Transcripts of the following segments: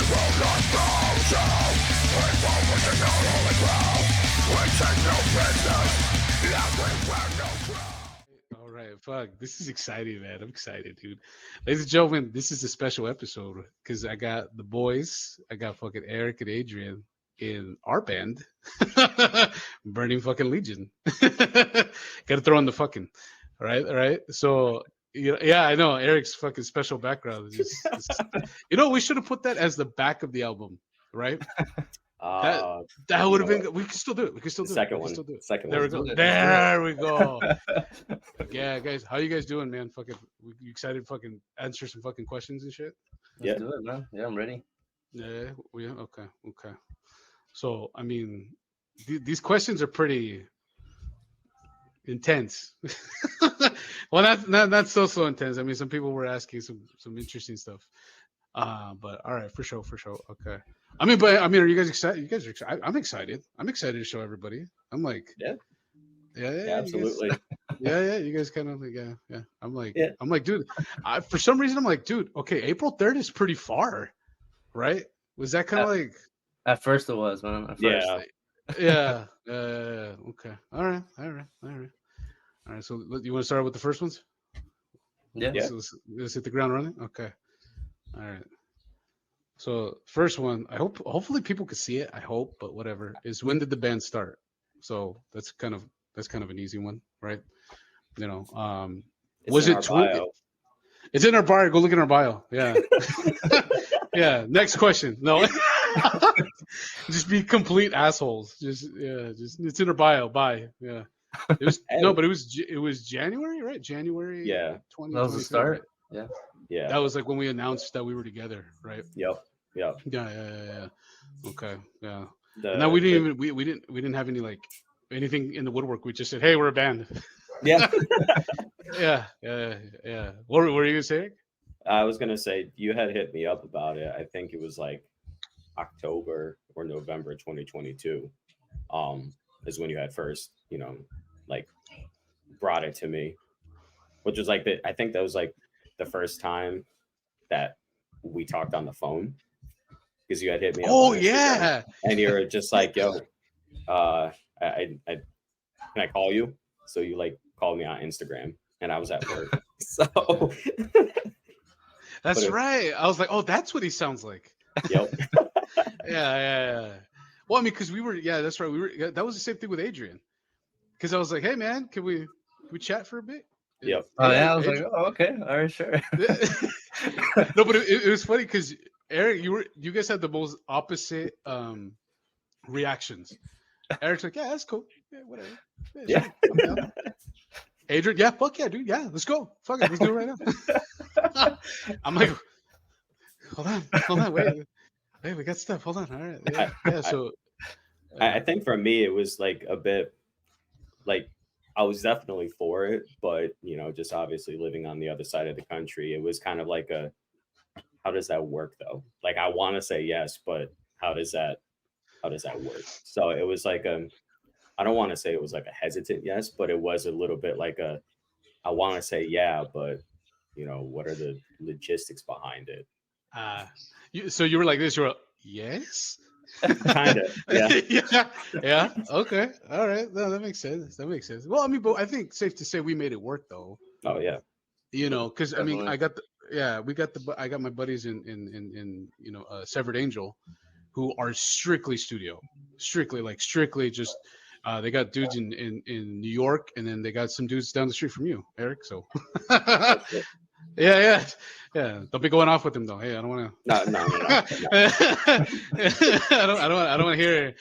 All right, fuck. This is exciting, man. I'm excited, dude. Ladies and gentlemen, this is a special episode because I got the boys. I got fucking Eric and Adrian in our band, Burning Fucking Legion. Got to throw in the fucking, all right. So yeah, I know Eric's fucking special background. We should have put that as the back of the album, right? That would have been. We can still do it. We can still do it. Second We can one. still do it. Second There we one. go. There we go. Yeah, guys, how you guys doing, man? Fucking, you excited? To fucking answer some fucking questions and shit. Let's do it, man. Yeah, I'm ready. Yeah. Okay. So, I mean, these questions are pretty intense. Well, not so intense. I mean, some people were asking some interesting stuff. But all right, for sure. Okay. I mean, are you guys excited? You guys are excited. I'm excited. I'm excited to show everybody. I'm like, yeah, absolutely. You guys kind of like, yeah. I'm like, dude. For some reason, I'm like, dude. Okay, April 3rd is pretty far, right? Was that kind of like? At first, it was, man. At first. Yeah. Okay. All right. So you want to start with the first ones? Yeah. Let's hit the ground running. Okay. All right. So first one, hopefully people could see it. I hope, but whatever. Is when did the band start? So that's kind of an easy one, right? Was it bio? It's in our bio. Go look in our bio. Yeah. Yeah. Next question. No. Just be complete assholes. Just it's in our bio. Bye. Yeah. It was but it was January, right? January. Yeah. 20. That was the start. Yeah. That was like when we announced that we were together, right? Yep. Yeah. Okay. Yeah. Now we didn't have any like anything in the woodwork. We just said, hey, we're a band. Yeah. Yeah. What were you gonna say? I was gonna say you had hit me up about it. I think it was like October or November 2022. Is when you had first, like brought it to me, which was like I think that was like the first time that we talked on the phone because you had hit me up. Oh yeah. And you're just like, yo, I can I call you? So you like called me on Instagram and I was at work. So that's right. I was like, oh, that's what he sounds like. Yep. Yeah. Well, I mean, because that's right. That was the same thing with Adrian. Because I was like, hey man, can we chat for a bit? Yep. Oh yeah, I was like, oh, okay, all right, sure. No, but it was funny because Eric, you guys had the most opposite reactions. Eric's like, yeah, that's cool. Yeah, whatever. Yeah. Sure, Adrian, yeah, fuck yeah, dude. Yeah, let's go. Fuck it, let's do it right now. I'm like, hold on, wait. Hey, we got stuff. Hold on. All right. Yeah. So I think for me it was like a bit like I was definitely for it, but just obviously living on the other side of the country, it was kind of like how does that work though? Like I want to say yes, but how does that work? So it was like I don't want to say it was like a hesitant yes, but it was a little bit like I want to say yeah, but what are the logistics behind it? So you were like this, you were yes? Kind of, yeah. Yeah. Okay. All right. No, that makes sense. Well, I mean, but I think safe to say we made it work though. Oh yeah. Because I mean, I got my buddies in Severed Angel, who are strictly studio, strictly just. They got dudes in New York, and then they got some dudes down the street from you, Eric. So. Yeah. Don't be going off with him though. Hey, I don't want to. No. I don't want to hear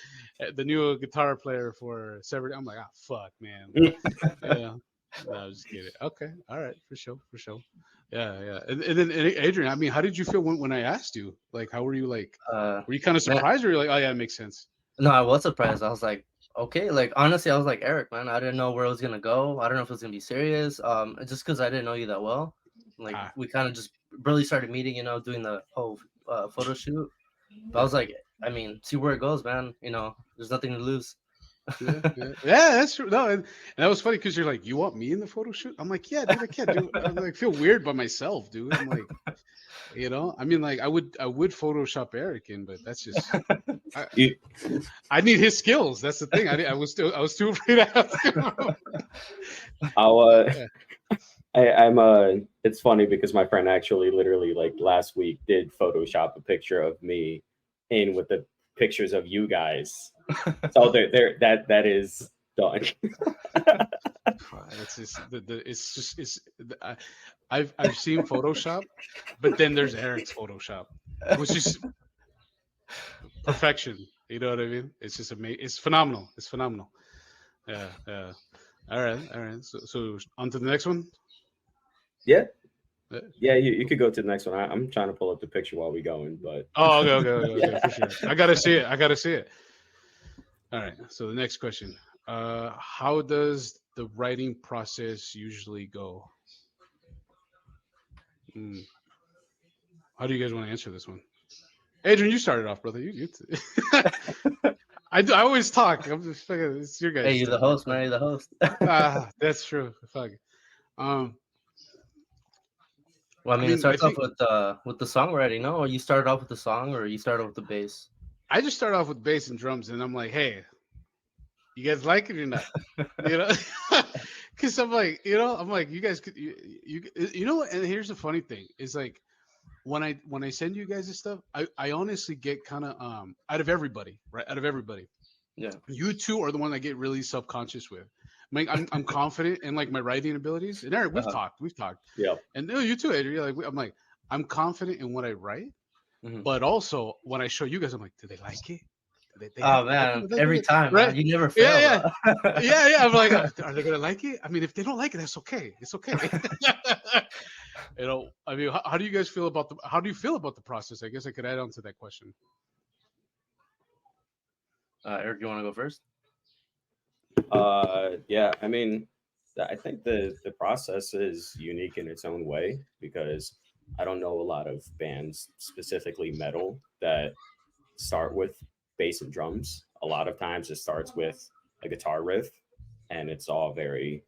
the new guitar player for Severed. I'm like, fuck, man. Yeah. No, I'm just kidding. Okay, all right, for sure. Yeah. And then Adrian, I mean, how did you feel when I asked you? Like, how were you? Like, were you kind of surprised, or were you like, oh yeah, it makes sense? No, I was surprised. I was like, okay, like honestly, I was like, Eric, man, I didn't know where it was gonna go. I don't know if it was gonna be serious. Just because I didn't know you that well. Like we kind of just really started meeting, doing the whole photo shoot. But I was like, I mean, see where it goes, man. There's nothing to lose. Yeah, that's true. No, and that was funny because you're like, you want me in the photo shoot? I'm like, yeah, dude, I can't do it. I like feel weird by myself, dude. I'm like, I mean, like, I would Photoshop Eric in, but that's just I, You, I need his skills. That's the thing. I was too afraid to ask him. I'll, Yeah. I'm it's funny because my friend actually literally like last week did Photoshop a picture of me in with the pictures of you guys. So there that is done. It's just it's just it's I've seen Photoshop, but then there's Eric's Photoshop, which is perfection. You know what I mean? It's just amazing. It's phenomenal. It's phenomenal. Yeah, yeah. All right, all right. So on to the next one. Yeah, Uh, yeah. You could go to the next one. I'm trying to pull up the picture while we going, but Oh, okay, okay, okay, okay, yeah. for sure. I gotta see it. I gotta see it. All right. So the next question: how does the writing process usually go? Mm, how do you guys want to answer this one? Adrian, you started off, brother. I always talk. I'm just fucking. It's your Hey, guys' you're the turn, man. host, man. You're the host. That's true. Fuck. Um, Well, I I mean, it mean, I starts off think with the songwriting, no? Or you started off with the song, or you started with the bass? I just start off with bass and drums, and I'm like, hey, you guys like it or not? You know, because I'm like, I'm like, you guys could, and here's the funny thing is like when I send you guys this stuff, I honestly get kind of out of everybody, right? Out of everybody, Yeah. you two are the one I get really self conscious with. Like I'm confident in like my writing abilities, and Eric, Uh-huh. we've talked, Yeah. and no, you too, Adrian. Like I'm like I'm confident in what I write, Hmm. but also when I show you guys, I'm like, do they like it? They have Oh to like it, man, or they every it, time, right? man, you never Yeah, fail, yeah, bro. yeah. I'm like, are they gonna like it? I mean, if they don't like it, that's okay. It's okay. I mean, how do you guys feel about how do you feel about the process? I guess I could add on to that question. Eric, you want to go first? Yeah. I mean, I think the process is unique in its own way because I don't know a lot of bands, specifically metal, that start with bass and drums. A lot of times it starts with a guitar riff, and it's all very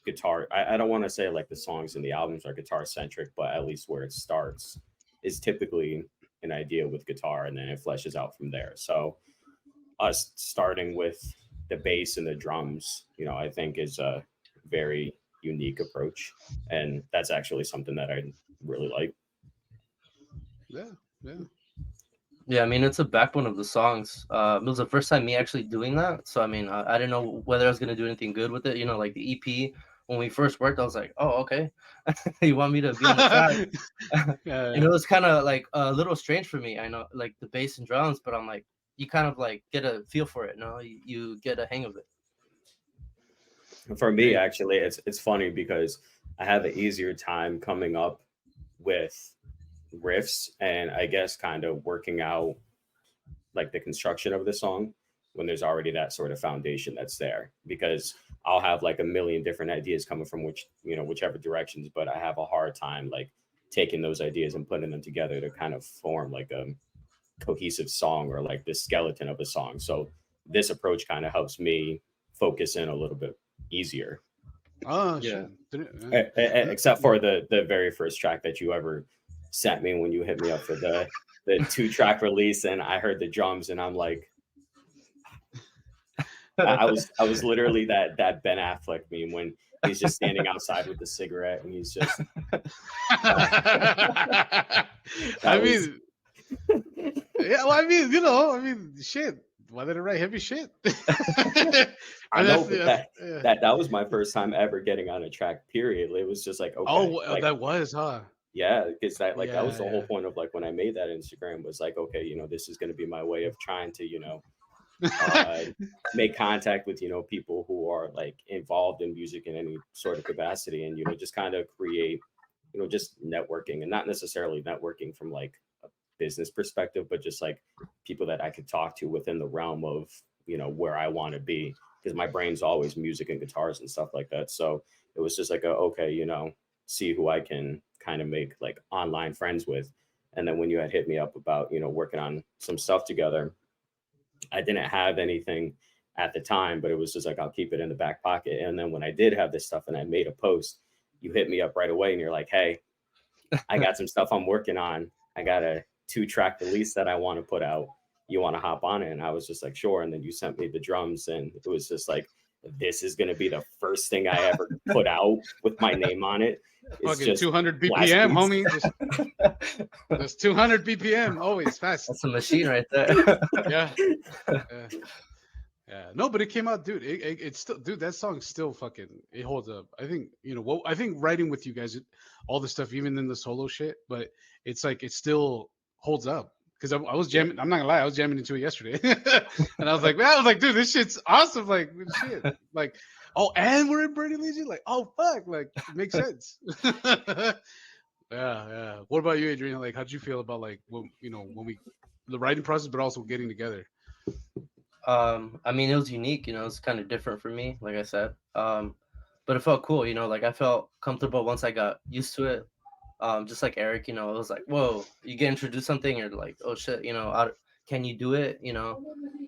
guitar. I don't want to say like the songs and the albums are guitar centric, but at least where it starts is typically an idea with guitar, and then it fleshes out from there. So us starting with the bass and the drums, I think is a very unique approach, and that's actually something that I really like. Yeah, yeah. Yeah, I mean, it's a backbone of the songs. It was the first time me actually doing that, so I mean, I didn't know whether I was gonna do anything good with it. Like the EP when we first worked, I was like, oh, okay, you want me to be on the track, and Yeah, it was kind of like a little strange for me. I know, like the bass and drums, but I'm like, you kind of like get a feel for it, no? You get a hang of it. For me, yeah. actually, it's funny because I have an easier time coming up with riffs and I guess kind of working out like the construction of the song when there's already that sort of foundation that's there because I'll have like a million different ideas coming from whichever directions, but I have a hard time like taking those ideas and putting them together to kind of form like a cohesive song or like the skeleton of a song. So this approach kind of helps me focus in a little bit easier. Oh Yeah. shit. Except for the very first track that you ever sent me when you hit me up for the 2-track release, and I heard the drums, and I'm like, I was literally that Ben Affleck meme when he's just standing outside with the cigarette, and he's just I that was mean, yeah. Well, I mean, shit. Why did I write heavy shit? I I mean, know, but that yeah. that that was my first time ever getting on a track. Period. It was just like okay, Oh, like that was, huh? yeah, because that was Yeah, the whole yeah. point of like when I made that Instagram was like okay, this is going to be my way of trying to uh, make contact with people who are like involved in music in any sort of capacity, and just kind of create just networking, and not necessarily networking from like a business perspective, but just like people that I could talk to within the realm of where I want to be, because my brain's always music and guitars and stuff like that. So it was just like okay, see who I can kind of make like online friends with. And then when you had hit me up about working on some stuff together, I didn't have anything at the time, but it was just like, I'll keep it in the back pocket. And then when I did have this stuff and I made a post, you hit me up right away and you're like, hey, I got some stuff I'm working on. I got a 2-track release that I want to put out. You want to hop on it? And I was just like, sure. And then you sent me the drums, and it was just like, this is going to be the first thing I ever put out with my name on it. It's Fucking just 200 BPM, homie. Just 200 BPM, always fast. That's a machine right there. Yeah. Yeah. No, but it came out, dude. It's still, dude. That song's still fucking. It holds up. I think I think writing with you guys, all the stuff, even in the solo shit, but it's like it still holds up. Because I was jamming. I'm not gonna lie, I was jamming into it yesterday, and I was like, dude, this shit's awesome. Like, shit. Like, oh, and we're in Birdie Legion. Like, oh fuck. Like, it makes sense. Yeah. What about you, Adrian? Like, how'd you feel about like when we the writing process, but also getting together? I mean, it was unique, it's kind of different for me, like I said. But it felt cool, like I felt comfortable once I got used to it. Just like Eric, it was like, whoa, you get introduced something, you're like, oh shit, can you do it?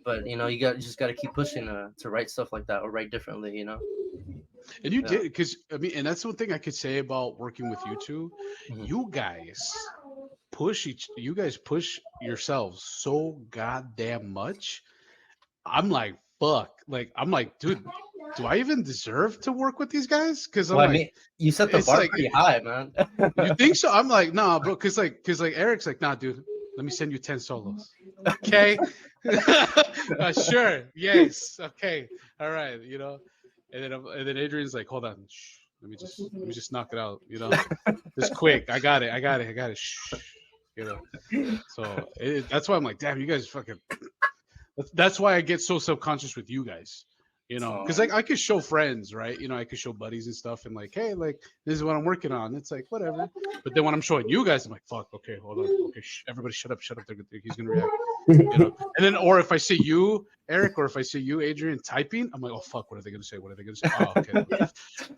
But you just got to keep pushing to write stuff like that or write differently, And you did, because I mean, and that's one thing I could say about working with you two. Mm-hmm. You guys push yourselves so goddamn much. I'm like, fuck. Like, I'm like, dude, do I even deserve to work with these guys? Because I'm I like, mean, you set the bar pretty high, man. You think so? I'm like, nah, bro. Because Eric's like, nah, dude. Let me send you 10 solos. Okay. Sure. Yes. Okay. All right. And then Adrian's like, hold on. Shh. Let me just knock it out. Just quick. I got it. Shh. So that's why I'm like, damn, you guys fucking. That's why I get so subconscious with you guys. Because like I could show friends, right? I could show buddies and stuff, and like, hey, like this is what I'm working on. It's like whatever. But then when I'm showing you guys, I'm like, fuck, okay, hold on, okay, everybody, shut up. He's gonna react, And then, or if I see you, Eric, or if I see you, Adrian, typing, I'm like, oh fuck, what are they gonna say? Oh, okay.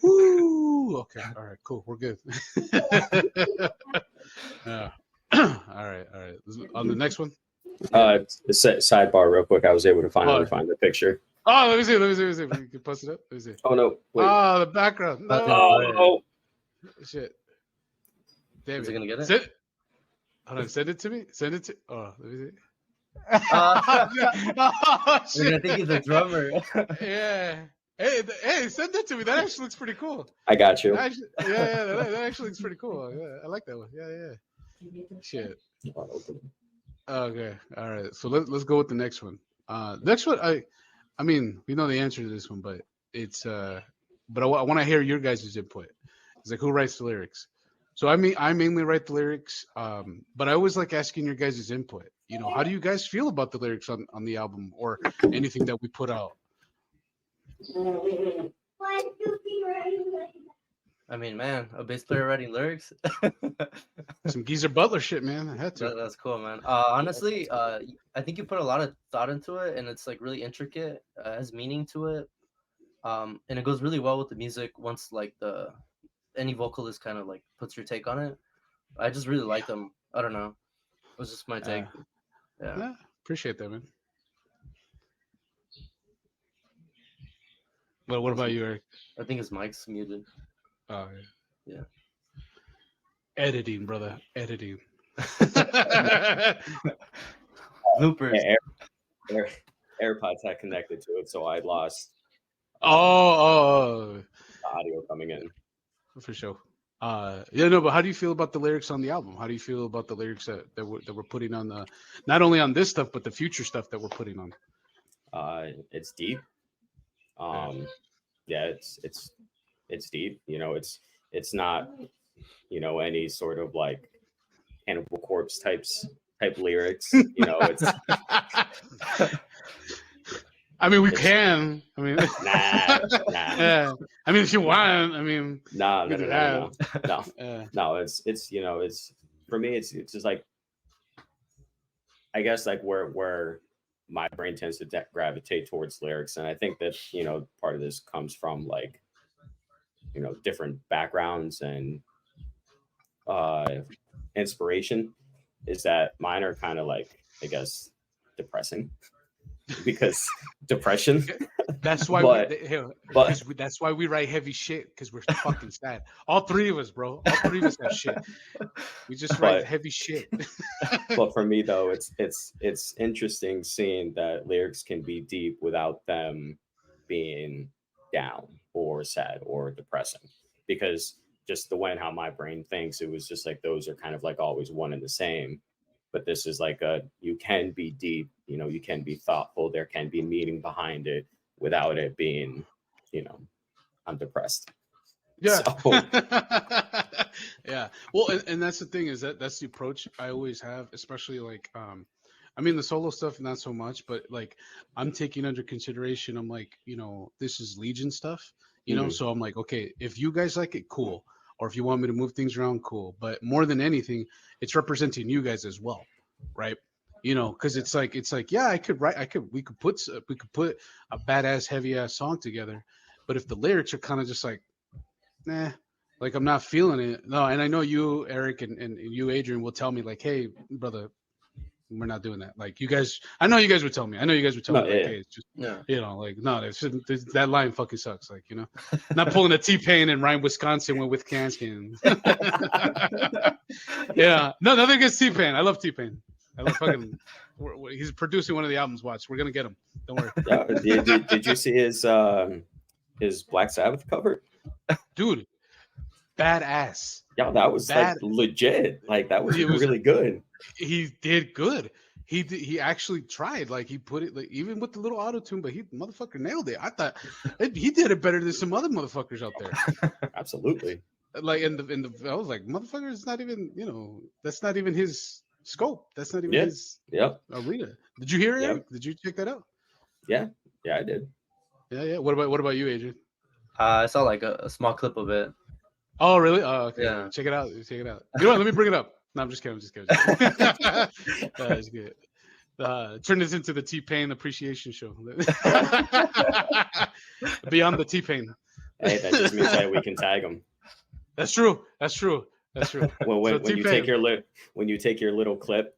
Woo. Okay. All right. Cool. We're good. Yeah. All right. On the next one. Sidebar, real quick. I was able to finally find the picture. Oh, let me see. You can post it up. Let me see. Oh no! Wait. Oh, the background. No. Oh shit! Damn Is it gonna get it? Hold on. Send it to me. Send it to. Oh, let me see. You're gonna think he's a drummer. Yeah. Hey, send that to me. That actually looks pretty cool. I got you. That actually looks pretty cool. Yeah, I like that one. Yeah. Shit. Okay. All right. So let's go with the next one. Next one, I mean, we know the answer to this one, but it's but I want to hear your guys' input. It's like, who writes the lyrics? So I mainly write the lyrics, but I always like asking your guys' input. How do you guys feel about the lyrics on the album or anything that we put out? I mean, man, a bass player writing lyrics. Some Geezer Butler shit, man. I had to. That's cool, man. Honestly, I think you put a lot of thought into it, and it's like really intricate, has meaning to it, and it goes really well with the music. Once like any vocalist kind of like puts your take on it, I just really like them. I don't know, it was just my take. Yeah, appreciate that, man. Well, what about you, Eric? I think his mic's muted. Oh yeah. Editing, brother. Editing. Bloopers. AirPods had connected to it, so I lost. The audio coming in. For sure. But how do you feel about the lyrics on the album? How do you feel about the lyrics that we're putting on the, not only on this stuff, but the future stuff that we're putting on? It's deep. It's deep. It's not, any sort of like Cannibal Corpse type lyrics. It's. I mean, we can. I mean, nah. Yeah. I mean, if you want. I mean, no. It's for me. It's just like, I guess like where my brain tends to gravitate towards lyrics, and I think that part of this comes from like different backgrounds and inspiration. Is that mine are kind of like, I guess, depressing. because depression. That's why But but that's why we write heavy shit, because we're fucking sad. All three of us, bro. All three of us have shit. We just write but heavy shit. but for me though, it's interesting seeing that lyrics can be deep without them being down or sad or depressing, because just the way and how my brain thinks, it was just like those are kind of like always one and the same. But this is like a, you can be deep, you can be thoughtful, there can be meaning behind it without it being, you know I'm depressed. Yeah. So Yeah. Well, and that's the thing, is that's the approach I always have, especially like I mean the solo stuff not so much, but like I'm taking under consideration, I'm like, this is Legion stuff, mhm, so I'm like, okay, if you guys like it, cool. Or if you want me to move things around, cool. But more than anything, it's representing you guys as well, right? Because it's like, yeah, we could put a badass heavy ass song together, but if the lyrics are kind of just like, nah, like I'm not feeling it. No, and I know you, Eric, and you, Adrian, will tell me like, hey, brother, we're not doing that. Like you guys, I know you guys would tell me. I know you guys would tell no, me like, yeah, hey, it's just, Yeah. like no, that line fucking sucks. Like not pulling a T-Pain and rhyme Wisconsin with Wisconsin. Yeah, no, nothing against T-Pain. I love T-Pain. I love fucking. He's producing one of the albums. Watch, we're gonna get him. Don't worry, yeah. Did you see his Black Sabbath cover? dude. Badass. Yeah, that was like Bad. legit. Like that was It was. really good. He did good. He actually tried. Like he put it, like even with the little auto tune, but he motherfucker nailed it. I thought he did it better than some other motherfuckers out there. Absolutely. Like I was like, motherfucker, it's not even, that's not even his scope. That's not even Yeah. his Yep. arena. Did you hear it, Yep. Eric? Did you check that out? Yeah. Yeah, I did. Yeah, yeah. What about you, Adrian? I saw like a small clip of it. Oh, really? Oh, okay. Yeah. Check it out. Check it out. You know what? Let me bring it up. No, I'm just kidding. I'm just kidding. That's good. Turn this into the T-Pain appreciation show. Beyond the T-Pain. Hey, that just means that we can tag him. That's true. That's true. That's true. When So when you T-Pain. take your little clip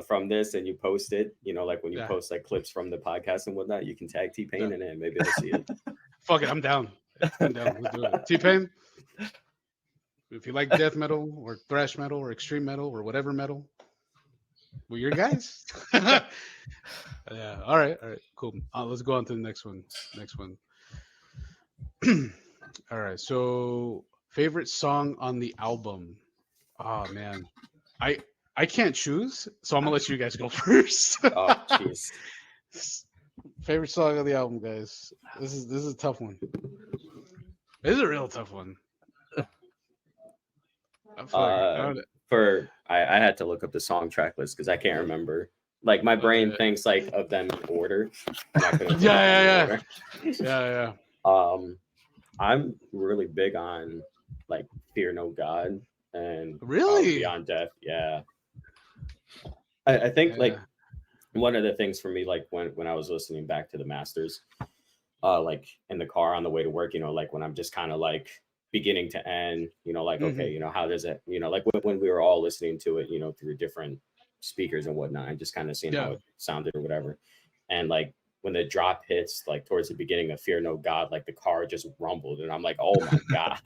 from this and you post it, like when you Yeah. post like clips from the podcast and whatnot, you can tag T-Pain Yeah. in it and maybe they'll see it. Fuck it. I'm down. I'm down. Let's do it. T-Pain. If you like death metal or thrash metal or extreme metal or whatever metal, we're your guys. Yeah. All right. All right. Cool. Let's go on to the next one. Next one. All right. So, favorite song on the album. Oh man, I can't choose, so I'm gonna let you guys go first. Oh, jeez. Favorite song on the album, guys. This is a tough one. This is a real tough one. I had to look up the song track list because I can't remember. Like my brain thinks like of them in order. And I couldn't think of them in order. Yeah. I'm really big on like Fear No God and Really? Beyond Death. Yeah. I think like one of the things for me, like when I was listening back to the masters, like in the car on the way to work, like when I'm just kind of like beginning to end, like, okay, how does it, like when we were all listening to it, through different speakers and whatnot, and just kind of seeing how it sounded or whatever. And like when the drop hits, like towards the beginning of Fear No God, like the car just rumbled, and I'm like, oh my God,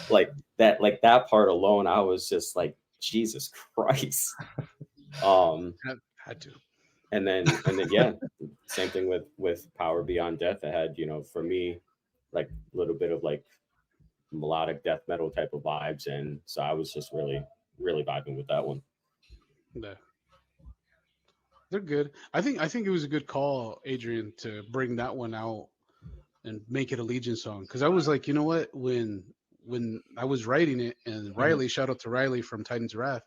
like that part alone, I was just like, Jesus Christ. Had to. And then yeah, same thing with Power Beyond Death. It had, for me, like a little bit of like melodic death metal type of vibes, and so I was just really vibing with that one. Yeah. They're good. I think it was a good call, Adrian, to bring that one out and make it a Legion song, because I was like, you know what, when I was writing it, and Riley, shout out to Riley from Titans of Wrath,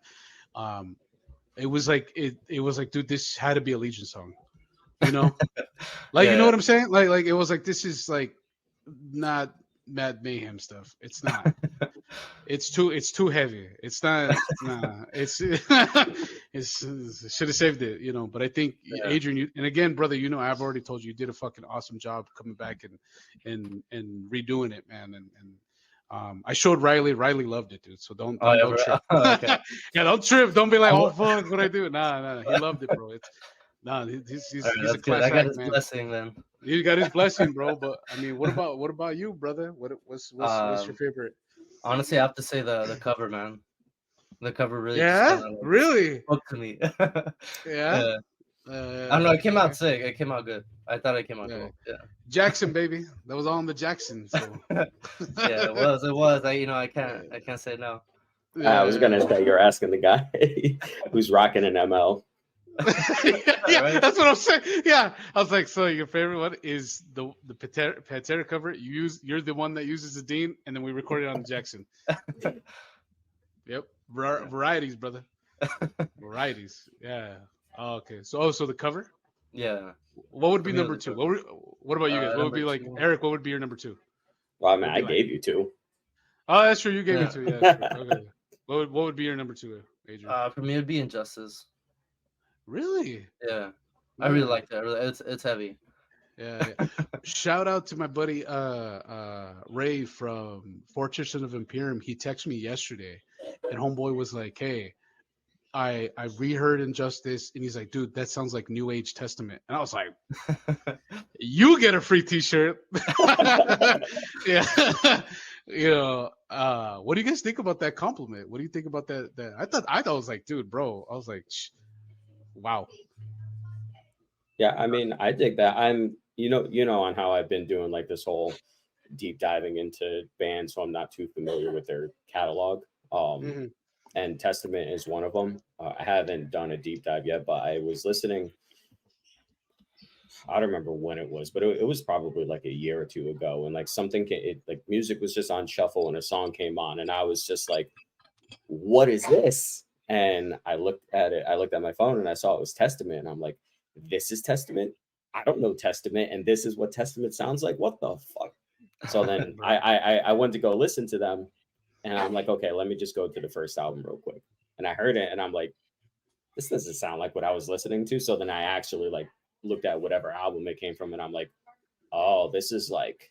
it was like it was like, dude, this had to be a Legion song, like you know what I'm saying, like it was like, this is like not Mad Mayhem stuff. It's not. It's too heavy. It's not. Nah. It's should have saved it. But I think Adrian, and again, brother, I've already told you, you did a fucking awesome job coming back and redoing it, man. And I showed Riley. Riley loved it, dude. So don't trip. Okay. Yeah, don't trip. Don't be like, oh fuck, what I do? Nah. He loved it, bro. Nah, All right, he's a that's good. class I got act, his man. blessing then. You got his blessing, bro. But I mean, what about you, brother? What's your Um, favorite? Honestly, I have to say the cover, man. The cover really just kind Yeah, of like really? spoke to me. Yeah. Yeah. I don't know. It came out Okay. sick. It came out good. I thought it came out Yeah. cool. Yeah. Jackson, baby. That was on the Jackson. So. Yeah, it was. It was. I can't say no. I was Yeah. gonna say you're asking the guy who's rocking an ML. Yeah, Right? that's what I'm saying. Yeah, I was like, so your favorite one is the Pantera cover. You're the one that uses the Dean, and then we recorded on the Jackson. Yep, Yeah. varieties, brother. Varieties. Yeah. Oh, okay. So the cover. Yeah. What would For be me, it was number the two? cover. What about you guys? What would Number be like two. Eric? What would be your number two? Well, I mean, What would I be like? gave you two. Oh, that's true. You gave me Yeah. two. Yeah, that's true. Okay. What would be your number two, Adrian? For me, it'd be Injustice. Really? Yeah. I really Yeah. like that. It's heavy. Yeah, yeah. Shout out to my buddy Ray from Fortress of Imperium. He texted me yesterday, and homeboy was like, "Hey, I reheard Injustice," and he's like, "Dude, that sounds like New Age Testament." And I was like, "You get a free T-shirt." Yeah, what do you guys think about that compliment? What do you think about that? I thought I was like, dude, bro. I was like, wow. Yeah, I mean, I dig that. I'm, on how I've been doing like this whole deep diving into bands, so I'm not too familiar with their catalog. Hmm. And Testament is one of them. I haven't done a deep dive yet, but I was listening. I don't remember when it was, but it was probably like a year or two ago. And like like music was just on shuffle and a song came on, and I was just like, "What is this?" And I looked at it. I looked at my phone and I saw it was Testament, and I'm like, "This is Testament. I don't know Testament, and this is what Testament sounds like. What the fuck?" So then Bro. I went to go listen to them, and I'm like, okay, let me just go to the first album real quick. And I heard it, and I'm like, this doesn't sound like what I was listening to. So then I actually like looked at whatever album it came from, and I'm like, oh, this is like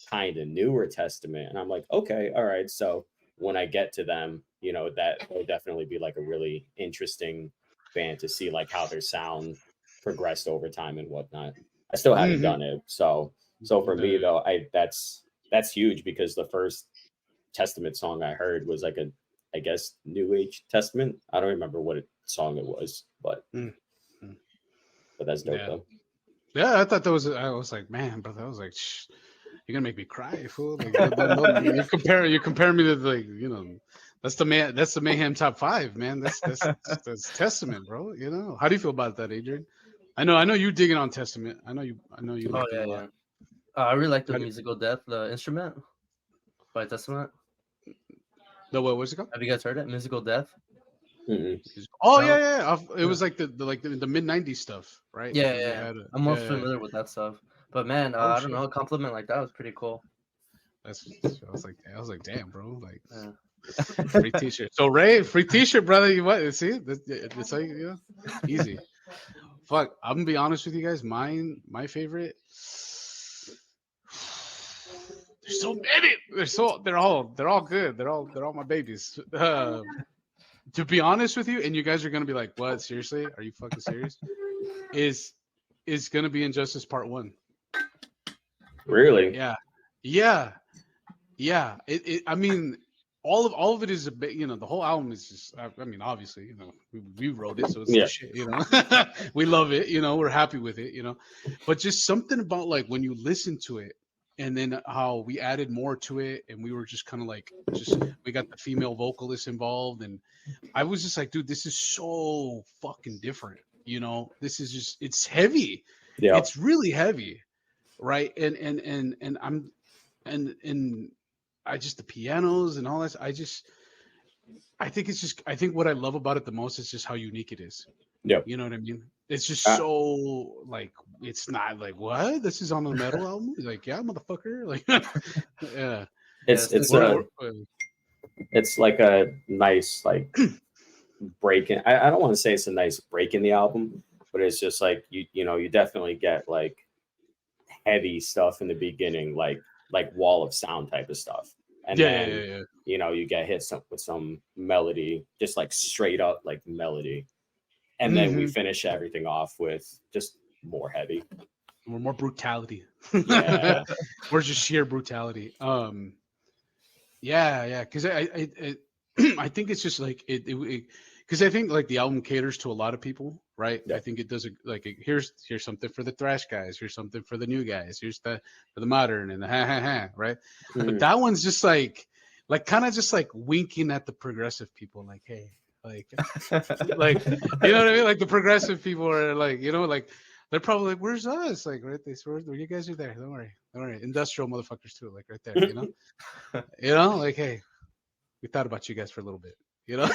kind of newer Testament. And I'm like, okay, all right. So when I get to them, that will definitely be like a really interesting band to see like how their sound progressed over time and whatnot. I still haven't Hmm. done it. So for me though, that's huge because the first Testament song I heard was like I guess New Age Testament. I don't remember what song it was, but that's dope Yeah. though. Yeah, I thought that was. I was like, man, brother. I was like, Shh, you're gonna make me cry, fool. Like, don't you compare me to like, that's the man. That's the Mayhem top five, man. That's Testament, bro. How do you feel about that, Adrian? I know you digging on Testament. I know you Oh like them yeah, a lot. yeah. I really like the How do, musical death, the instrument by Testament. no, what was it called? Have you guys heard it? Musical death. Mm-mm. Oh yeah, No. yeah. It Yeah. was like the mid '90s stuff, right? Yeah, Where they yeah. had I'm more yeah. familiar with that stuff. But man, Oh I don't shit. know. A compliment like that was pretty cool. That's. I was like, damn, bro. Like, Yeah. free T-shirt. So Ray, free T-shirt, brother. You what? See, that's how easy. Fuck, I'm gonna be honest with you guys. My favorite. There's so many. They're all good. They're all my babies. To be honest with you, and you guys are gonna be like, "What? Seriously? Are you fucking serious?" Is gonna be Injustice Part One. Really? Yeah, yeah, yeah. I mean, all of it is a bit. The whole album is just. I mean, obviously, we wrote it, so it's the Yeah. shit. We love it. We're happy with it. But just something about like when you listen to it, and then how we added more to it, and we were just kind of like, we got the female vocalist involved, and I was just like, dude, this is so fucking different. This is just, it's heavy. Yeah. It's really heavy, right? And I'm and I just the pianos and all that. I think what I love about it the most is just how unique it is. Yeah. You know what I mean? It's just Uh, so like it's not like what this is on a metal album. Like yeah, motherfucker. Like yeah. Yeah, it's it's it's different. a it's like a nice like break in. I don't want to say it's a nice break in the album, but it's just like you definitely get like heavy stuff in the beginning, like wall of sound type of stuff, and Yeah, yeah, then yeah, you get hit with some melody, just like straight up like melody. and then we finish everything off with just more heavy. More brutality. Yeah. Or just sheer brutality. Yeah, because I think it's just like because I think like the album caters to a lot of people, right? I Yep. think it does here's something for the thrash guys, here's something for the new guys, here's the for the modern and the ha ha ha, right? But Mhm. that one's just like kind of just like winking at the progressive people, like hey, like you know what I mean? Like the progressive people are like like they're probably like where's us like right this where you guys are there, don't worry, industrial motherfuckers too, like right there, like hey, we thought about you guys for a little bit, yeah.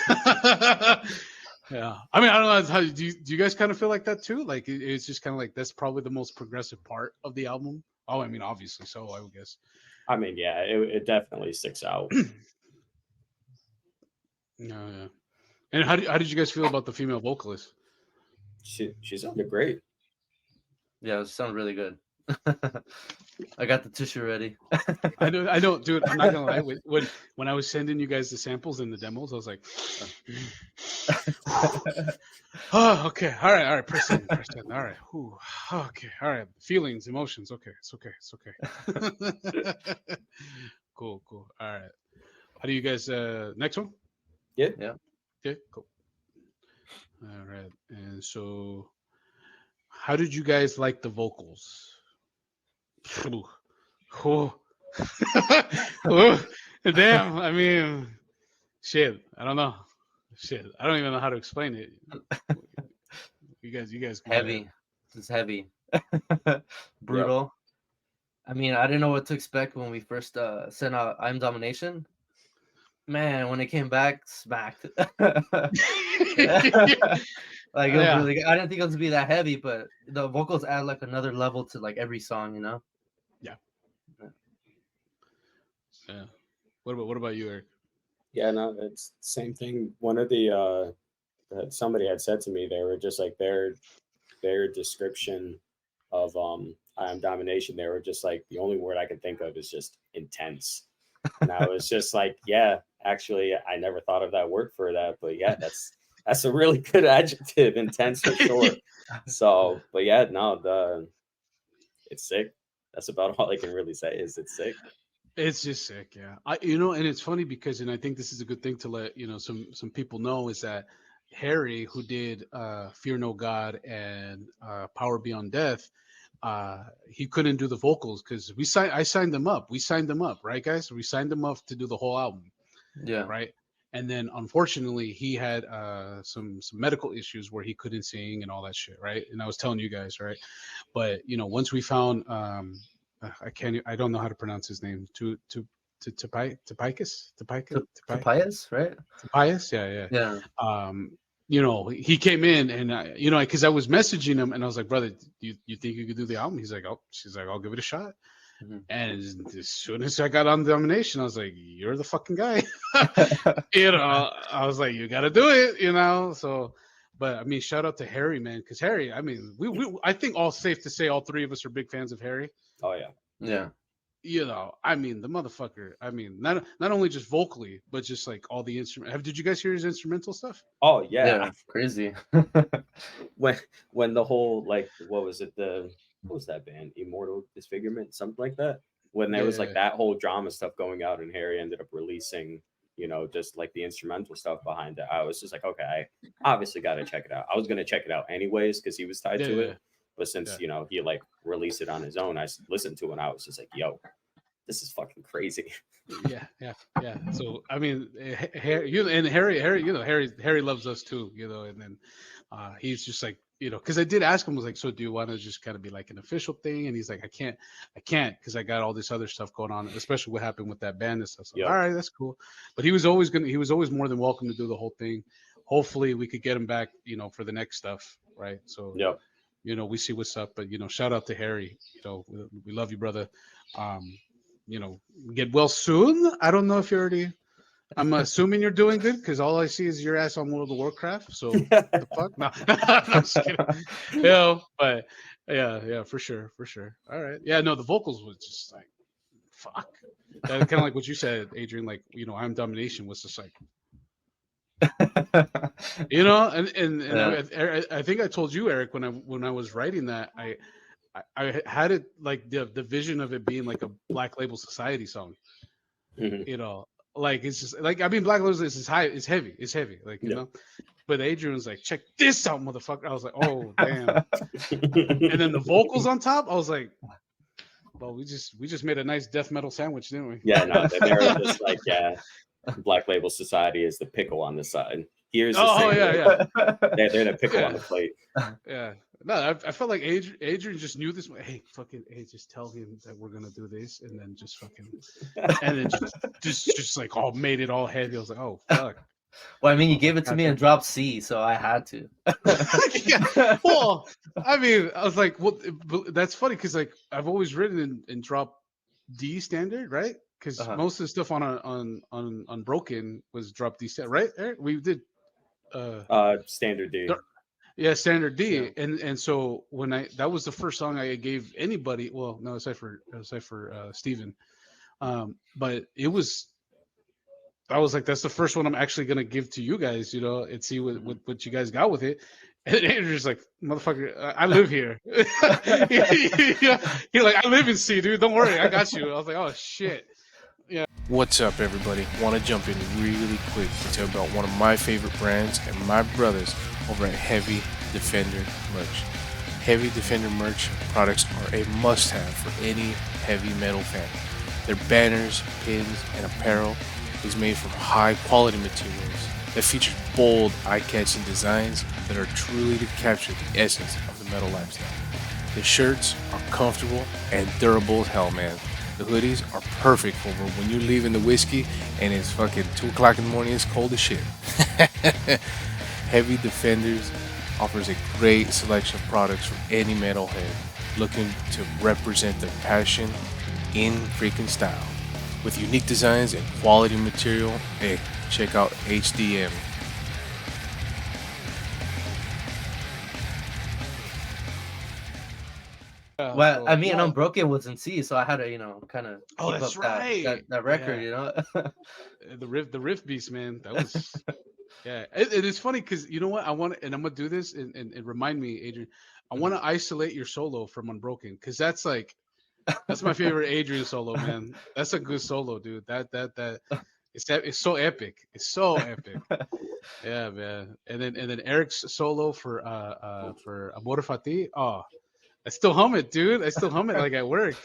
I mean, I don't know how do you guys kind of feel like that too? Like it's just kind of like that's probably the most progressive part of the album. Oh, I mean, obviously, so I would guess. I mean, yeah, it definitely sticks out. Yeah, yeah. And how did you guys feel about the female vocalist? She sounded great. Yeah, it sounds really good. I got the tissue ready. I know, dude. I'm not gonna lie. When I was sending you guys the samples and the demos, I was like, oh, okay, all right, percent. All right, whew, okay, all right. Feelings, emotions. Okay, it's okay, it's okay. Cool. All right. How do you guys? Next one. Yeah. Yeah. Okay, cool. All right. And so, how did you guys like the vocals? Ooh. Ooh. Ooh. Damn. I mean, shit. I don't know. Shit. I don't even know how to explain it. You guys go ahead. Heavy. It's heavy. Yep. Brutal. I mean, I didn't know what to expect when we first sent out I'm Domination. Man, when it came back, smacked. Like it was Yeah. really good. I didn't think it was gonna be that heavy, but the vocals add like another level to like every song, Yeah. Yeah. What about you, Eric? Yeah, no, it's the same thing. One of the somebody had said to me, they were just like their description of I am domination, they were just like the only word I can think of is just intense. And I was just like, yeah, actually I never thought of that word for that, but yeah, that's a really good adjective, intense for sure. So, but yeah, no, it's sick. That's about all I can really say is it's sick. It's just sick, yeah. And it's funny because, and I think this is a good thing to let some people know is that Harry, who did "Fear No God" and "Power Beyond Death," he couldn't do the vocals because I signed them up. We signed them up, right, guys? We signed them up to do the whole album, Yeah. right? And then unfortunately, he had some medical issues where he couldn't sing and all that shit, right? And I was telling you guys, right? But once we found I don't know how to pronounce his name. Papayas, right? Tobias, yeah. Yeah. He came in and because I was messaging him and I was like, brother, you think you could do the album? He's like, oh, she's like, I'll give it a shot. Mhm. And as soon as I got on Domination, I was like, you're the fucking guy. I was like, you got to do it, So, but I mean, shout out to Harry, man, because Harry, I mean, I think all safe to say all three of us are big fans of Harry. Oh yeah. Yeah. I mean, the motherfucker. I mean, not only just vocally, but just like all the instrument. Did you guys hear his instrumental stuff? Oh yeah. Yeah. Crazy. When the whole like what was it, what was that band, Immortal Disfigurement, something like that, when there was like Yeah, that whole drama stuff going out and Harry ended up releasing just like the instrumental stuff behind it, I was just like, okay, I obviously got to check it out. I was going to check it out anyways because he was tied to yeah, it, but since yeah. he like released it on his own, I listened to it and I was just like, yo, this is fucking crazy. Yeah. So I mean, Harry, and Harry, Harry loves us too, and then he's just like, because I did ask him, was like, so do you want to just kind of be like an official thing? And he's like, I can't, because I got all this other stuff going on, especially what happened with that band and stuff. So, Yep. all right, that's cool. But he was always more than welcome to do the whole thing. Hopefully, we could get him back, for the next stuff, right? So, Yep. we see what's up. But shout out to Harry. We love you, brother. Get well soon. I don't know if you're already. I'm assuming you're doing good because all I see is your ass on World of Warcraft. So the fuck? No, I'm just kidding. But yeah, for sure. All right. Yeah, no, the vocals was just like, fuck. Kind of like what you said, Adrian. Like, I'm Domination was just like, You know, and Yeah. I think I told you, Eric, when I was writing that, I had it like the vision of it being like a Black Label Society song. Mhm. You know, like it's just like, I mean, Black Label is high, it's heavy, like, you Yeah. know. But Adrian was like, check this out, motherfucker. I was like, oh damn. And then the vocals on top, I was like, well, we just made a nice death metal sandwich, didn't we? Yeah, no, they were just like, yeah, Black Label Society is the pickle on the side. Here's the Oh yeah, singer. yeah, They're the pickle on yeah, the plate. yeah. No, I felt like Adrian just knew this. Hey, fucking, hey, just tell him that we're gonna do this, and then just fucking, and then just like all made it all heavy. I was like, oh fuck. Well, I mean, you Oh my gave it to me and goddamn. dropped C, so I had to. Yeah. Well, I mean, I was like, well, that's funny because like I've always written in drop D standard, right? Because Uh-huh. most of the stuff on Broken was drop D standard, right? Eric? We did uh Standard D. yeah, standard Yeah. D, and so when that was the first song I gave anybody. Well, no, aside for Steven. But it was, I was like, that's the first one I'm actually gonna give to you guys, you know, and see what you guys got with it. And Andrew's like, motherfucker, I live here. Yeah, you're like, I live in C, dude. Don't worry, I got you. I was like, oh shit. What's up, everybody? Want to jump in really quick to tell about one of my favorite brands and my brothers over at Heavy Defender Merch. Heavy Defender Merch products are a must-have for any heavy metal fan. Their banners, pins, and apparel is made from high-quality materials that feature bold, eye-catching designs that are truly to capture the essence of the metal lifestyle. The shirts are comfortable and durable as hell, man. The hoodies are perfect for when you're leaving the whiskey and it's fucking 2 o'clock in the morning, it's cold as shit. Heavy Defenders offers a great selection of products for any metalhead looking to represent their passion in freaking style. With unique designs and quality material, hey, check out HDM. Well, I So mean, no, Unbroken was in C, so I had to, kind of oh, keep that's up that right. that record, Yeah, you know. the riff beast, man. That was, yeah. It is funny because you know what I want, and I'm gonna do this and remind me, Adrian. I want Mhm. to isolate your solo from Unbroken because that's like, that's my favorite Adrian solo, man. That's a good solo, dude. That it's so epic. It's so epic. Yeah, man. And then Eric's solo for Amor Fati. Oh, I still hum it, dude. I still hum it like at work.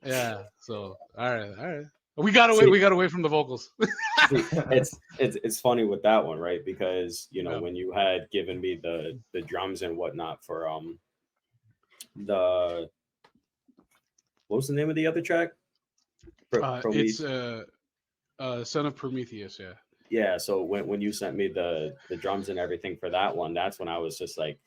Yeah. So all right. We See, got away from the vocals. see, it's funny with that one, right? Because Yeah. when you had given me the drums and whatnot for the what was the name of the other track? It's Prometheus. Son of Prometheus. Yeah. Yeah, so when you sent me the drums and everything for that one, that's when I was just like,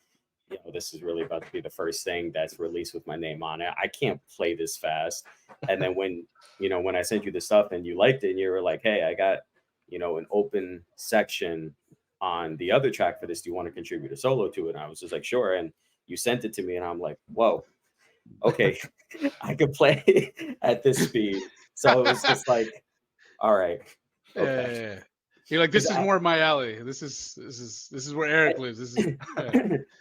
this is really about to be the first thing that's released with my name on it. I can't play this fast. And then when I sent you the stuff and you liked it and you were like, hey, I got, an open section on the other track for this. Do you want to contribute a solo to it? And I was just like, sure. And you sent it to me and I'm like, whoa, okay, I could play at this speed. So it was just like, all right, okay. Yeah. You're like, Because this is more my alley. This is where Eric lives. This is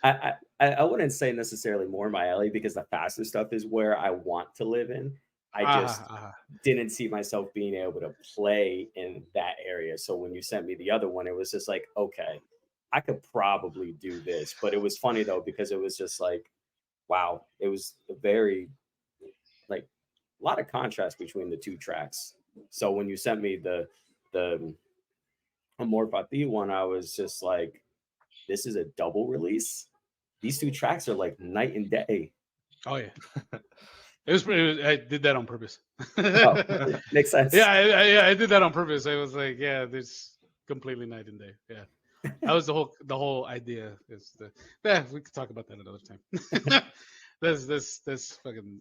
yeah. I wouldn't say necessarily more my alley because the faster stuff is where I want to live in. I just Ah. didn't see myself being able to play in that area. So when you sent me the other one, it was just like, okay, I could probably do this. But it was funny though, because it was just like, wow, it was a very like a lot of contrast between the two tracks. So when you sent me the Amor Fati one, I was just like, this is a double release. These two tracks are like night and day. Oh yeah. I did that on purpose. Oh, Yeah, makes sense. I did that on purpose. I was like, yeah, there's completely night and day. Yeah, that was the whole idea. Yeah, we could talk about that another time. That's fucking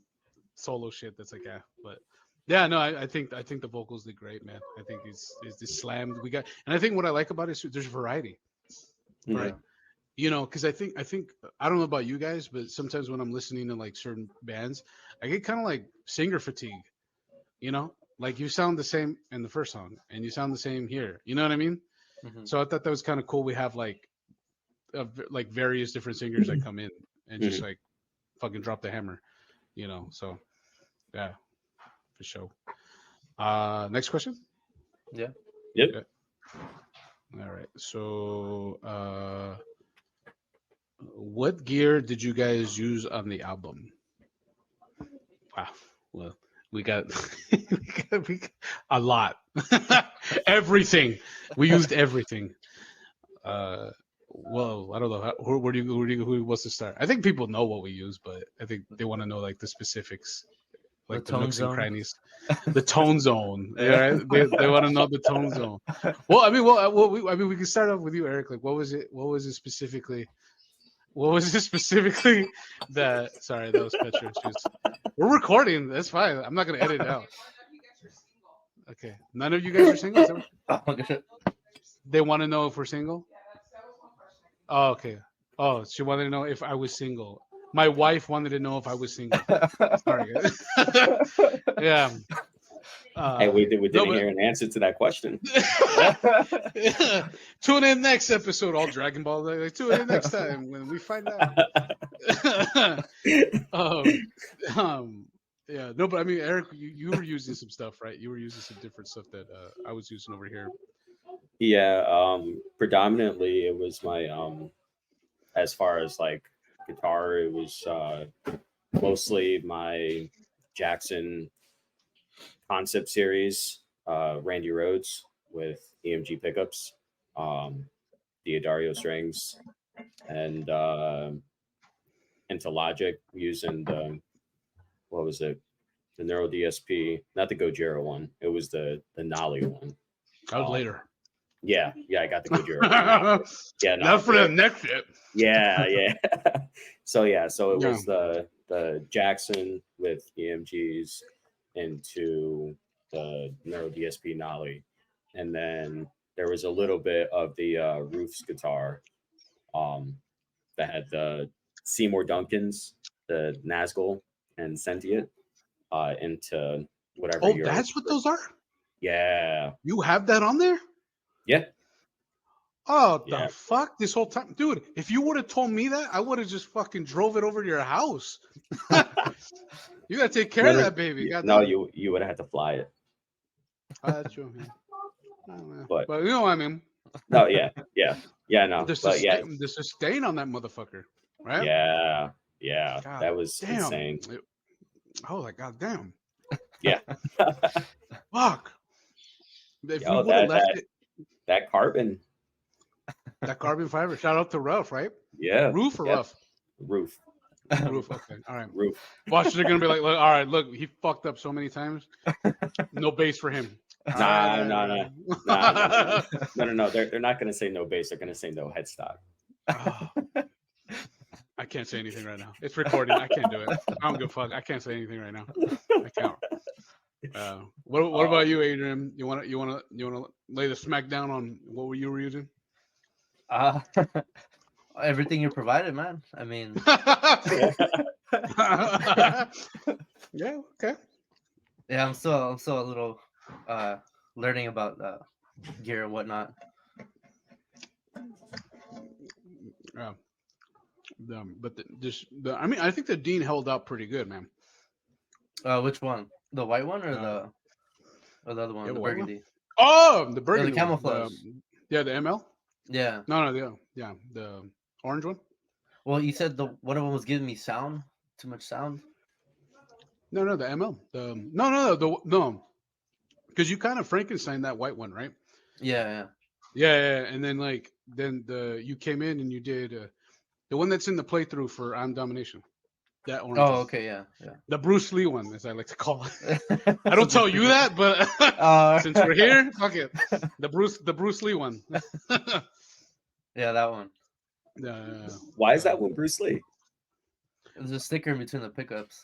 solo shit. That's like, yeah, but yeah, no, I think the vocals did great, man. I think it's this slammed. We got, and I think what I like about it is there's variety, Mhm. right? You know, because I think I don't know about you guys, but sometimes when I'm listening to like certain bands, I get kind of like singer fatigue. You know, like you sound the same in the first song, and you sound the same here. You know what I mean? Mhm. So I thought that was kind of cool. We have like like various different singers that come in and just Mhm. like fucking drop the hammer, you know. So yeah, for sure. Next question. Yeah. Yep. Yeah. All right. So what gear did you guys use on the album? Wow. Well, we got, we got a lot. Everything. We used everything. Uh, well, I don't know. Who wants to start? I think people know what we use, but I think they want to know like the specifics, The like the tone nooks and zone. crannies. The tone zone. Yeah, Yeah. right? They want to know the tone zone. Well, I mean, we can start off with you, Eric. Like, what was it? What was it specifically? What was it specifically that? Sorry, that was Petra. She was. We're recording. That's fine. I'm not gonna edit it out. Okay. None of you guys are single. Is that what Oh my god. they want to know if we're single? Oh, okay. Oh, she wanted to know if I was single. My wife wanted to know if I was single. Sorry, guys. Yeah. Hey, we No, didn't hear an answer to that question. but tune in next episode. All Dragon Ball. Like, tune in next time when we find out. um, yeah. No, but I mean, Eric, you were using some stuff, right? You were using some different stuff that I was using over here. Yeah, predominantly it was my as far as like guitar, it was mostly my Jackson concept series, Randy Rhodes with EMG pickups, um, Diodario strings, and into Logic using the what was it? The Neuro DSP, not the Gojira one. It was the Nolly one. That was Um, later. yeah, I got the Gojira one now. Yeah, no, That's for the next shit. yeah. So it Yeah. was the Jackson with EMGs into the Neuro DSP Nolly, and then there was a little bit of the Roof's guitar, um, that had the Seymour Duncans, the Nazgul and Sentient, into whatever Oh, your that's what those are. yeah You have that on there? yeah Oh, the yeah. fuck! This whole time, dude. If you would have told me that, I would have just fucking drove it over to your house. You gotta take care No, of no, that baby. no, Goddamn. you would have had to fly it, That's true. Yeah. Oh, yeah. but But you know what I mean. no, yeah, no, but yeah, The sustain on that motherfucker, right? yeah, God that was damn. insane. Oh, like god damn. Yeah, Fuck. If we yo, would have left it, that carbon, that carbon fiber. Shout out to Ruff, right? yeah, Roof or yeah, Ruff? roof, Roof. Okay. All right. roof. Watch, they're gonna be like, look, all right, look, he fucked up so many times. No bass for him. Nah, Ah. no. They're not gonna say no bass. They're gonna say no headstock. Oh, I can't say anything right now. It's recording. I can't do it. I don't give a fuck. I can't say anything right now. I can't. What about you, Adrian? You wanna lay the smack down on what you were using? Uh, everything you provided, man. I mean, Yeah. Okay. yeah, I'm still a little learning about gear and whatnot. Yeah. I mean, I think the Dean held up pretty good, man. Which one? The white one or Uh, the other one? yeah, The white one? burgundy. Oh, the burgundy one. camouflage. Yeah, the ML. Yeah. No, the orange one. Well, you said the one of them was giving me sound, too much sound. No, the ML. No, because you kind of Frankenstein that white one, right? Yeah. Yeah, and then you came in and you did the one that's in the playthrough for On Domination. That orange. Oh, one. okay, yeah. The Bruce Lee one, as I like to call it. I don't tell you that, but since we're here, fuck it. The Bruce Lee one. Yeah, that one. Why is that one Bruce Lee? There's a sticker in between the pickups.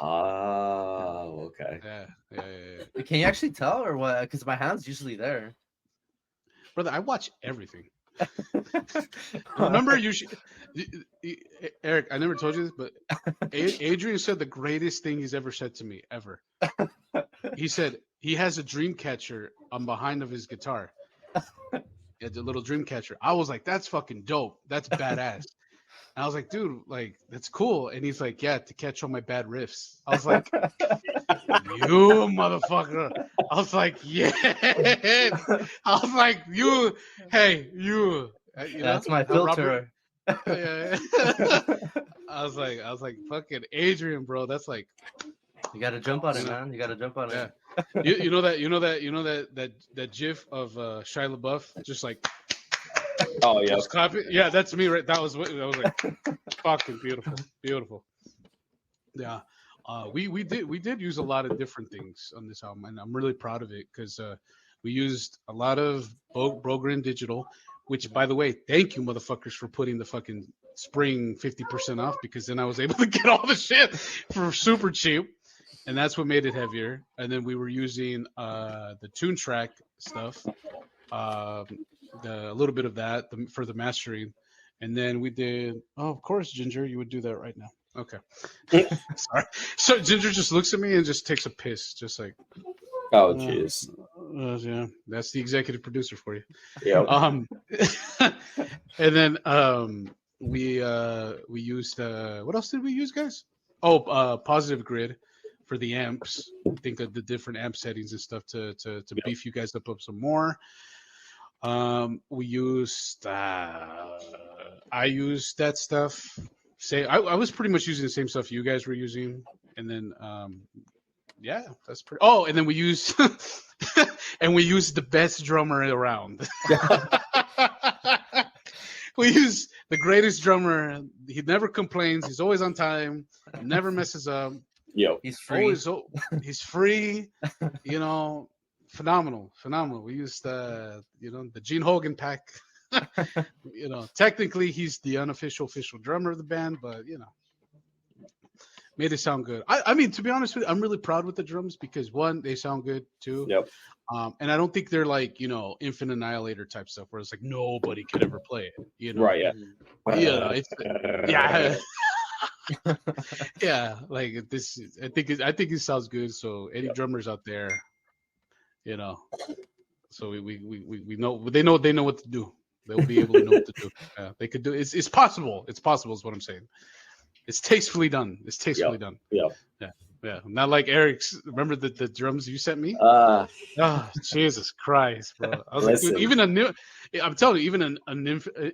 Oh, okay. Yeah. Can you actually tell or what? Because my hand's usually there. Brother, I watch everything. Remember, Eric, I never told you this, but Adrian said the greatest thing he's ever said to me, ever. He said he has a dream catcher on behind of his guitar, Yeah, the little dream catcher. I was like, that's fucking dope. That's badass. And I was like, dude, like that's cool. And he's like, yeah, to catch all my bad riffs. I was like, you motherfucker. I was like, yeah. I was like, you, hey, you, That's my Robert. filter. Yeah. I was like, fucking Adrian, bro. That's like, You gotta jump on you it, know, man. You gotta jump on yeah. it. That GIF of Shia LaBeouf, just like, Oh yeah. just clap it. Yeah, that's me. Right. That was what I was like, fucking beautiful, beautiful. Yeah. We did use a lot of different things on this album, and I'm really proud of it because we used a lot of Brogren Digital, which, by the way, thank you motherfuckers for putting the fucking spring 50% off, because then I was able to get all the shit for super cheap, and that's what made it heavier. And then we were using the Tune Track stuff, um, a little bit of that for the mastering, and then we did. Oh, of course, Ginger, you would do that right now. Okay. Sorry. So Ginger just looks at me and just takes a piss, just like, Oh jeez. yeah, that's the executive producer for you. Yep. And then we used what else did we use, guys? Oh, Positive Grid for the amps. I think of the different amp settings and stuff to beef you guys up some more. We used I used that stuff. I was pretty much using the same stuff you guys were using, and then yeah, that's pretty. Oh, and then we used and we used the best drummer around. We use the greatest drummer. He never complains. He's always on time. Never messes up. Yep. He's free. Always, he's free. You know, phenomenal. We used the Gene Hogan pack. Technically he's the unofficial official drummer of the band, but made it sound good. I mean, to be honest with you, I'm really proud with the drums because one, they sound good. Two, Yep. and I don't think they're like Infinite Annihilator type stuff where it's like nobody could ever play it. Right. Yeah. It's yeah. Yeah, like this. I think it sounds good. So any drummers out there, so we know they know what to do. They'll be able to know what to do. They could do. It's possible. It's possible. Is what I'm saying. It's tastefully done. Done. Yep. Yeah. Not like Eric's. Remember the drums you sent me? Uh, Oh, Jesus Christ, bro! I was Listen. like, dude, even a new. I'm telling you, even an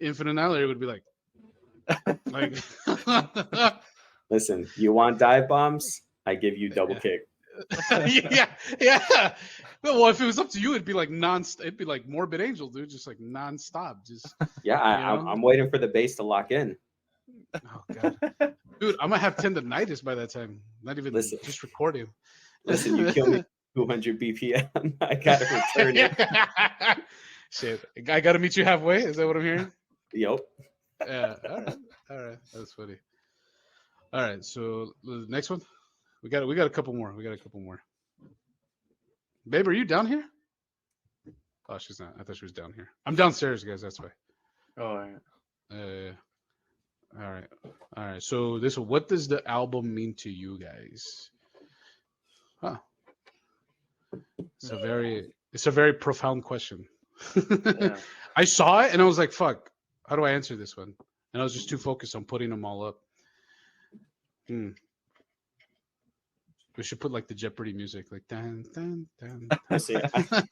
Infinite Annihilator would be like. Listen, you want dive bombs? I give you double kick. yeah. Well, if it was up to you, it'd be like it'd be like Morbid Angel, dude, just like nonstop. Just Yeah, I'm waiting for the bass to lock in. oh god, dude, I'm gonna have tendonitis by that time. Not even just recording. Listen, you kill me 200 BPM. I gotta return it. Shit, I gotta meet you halfway. Is that what I'm hearing? Yep. Yeah. All right. That's funny. All right. So the next one, we got a couple more. Babe, are you down here? Oh, she's not. I thought she was down here. I'm downstairs, guys. That's why. Oh, all right. All right. So what does the album mean to you guys? Huh. It's a very profound question. Yeah. I saw it and I was like, fuck, how do I answer this one? And I was just too focused on putting them all up. We should put like the Jeopardy music, like dun dun dun. dun. See,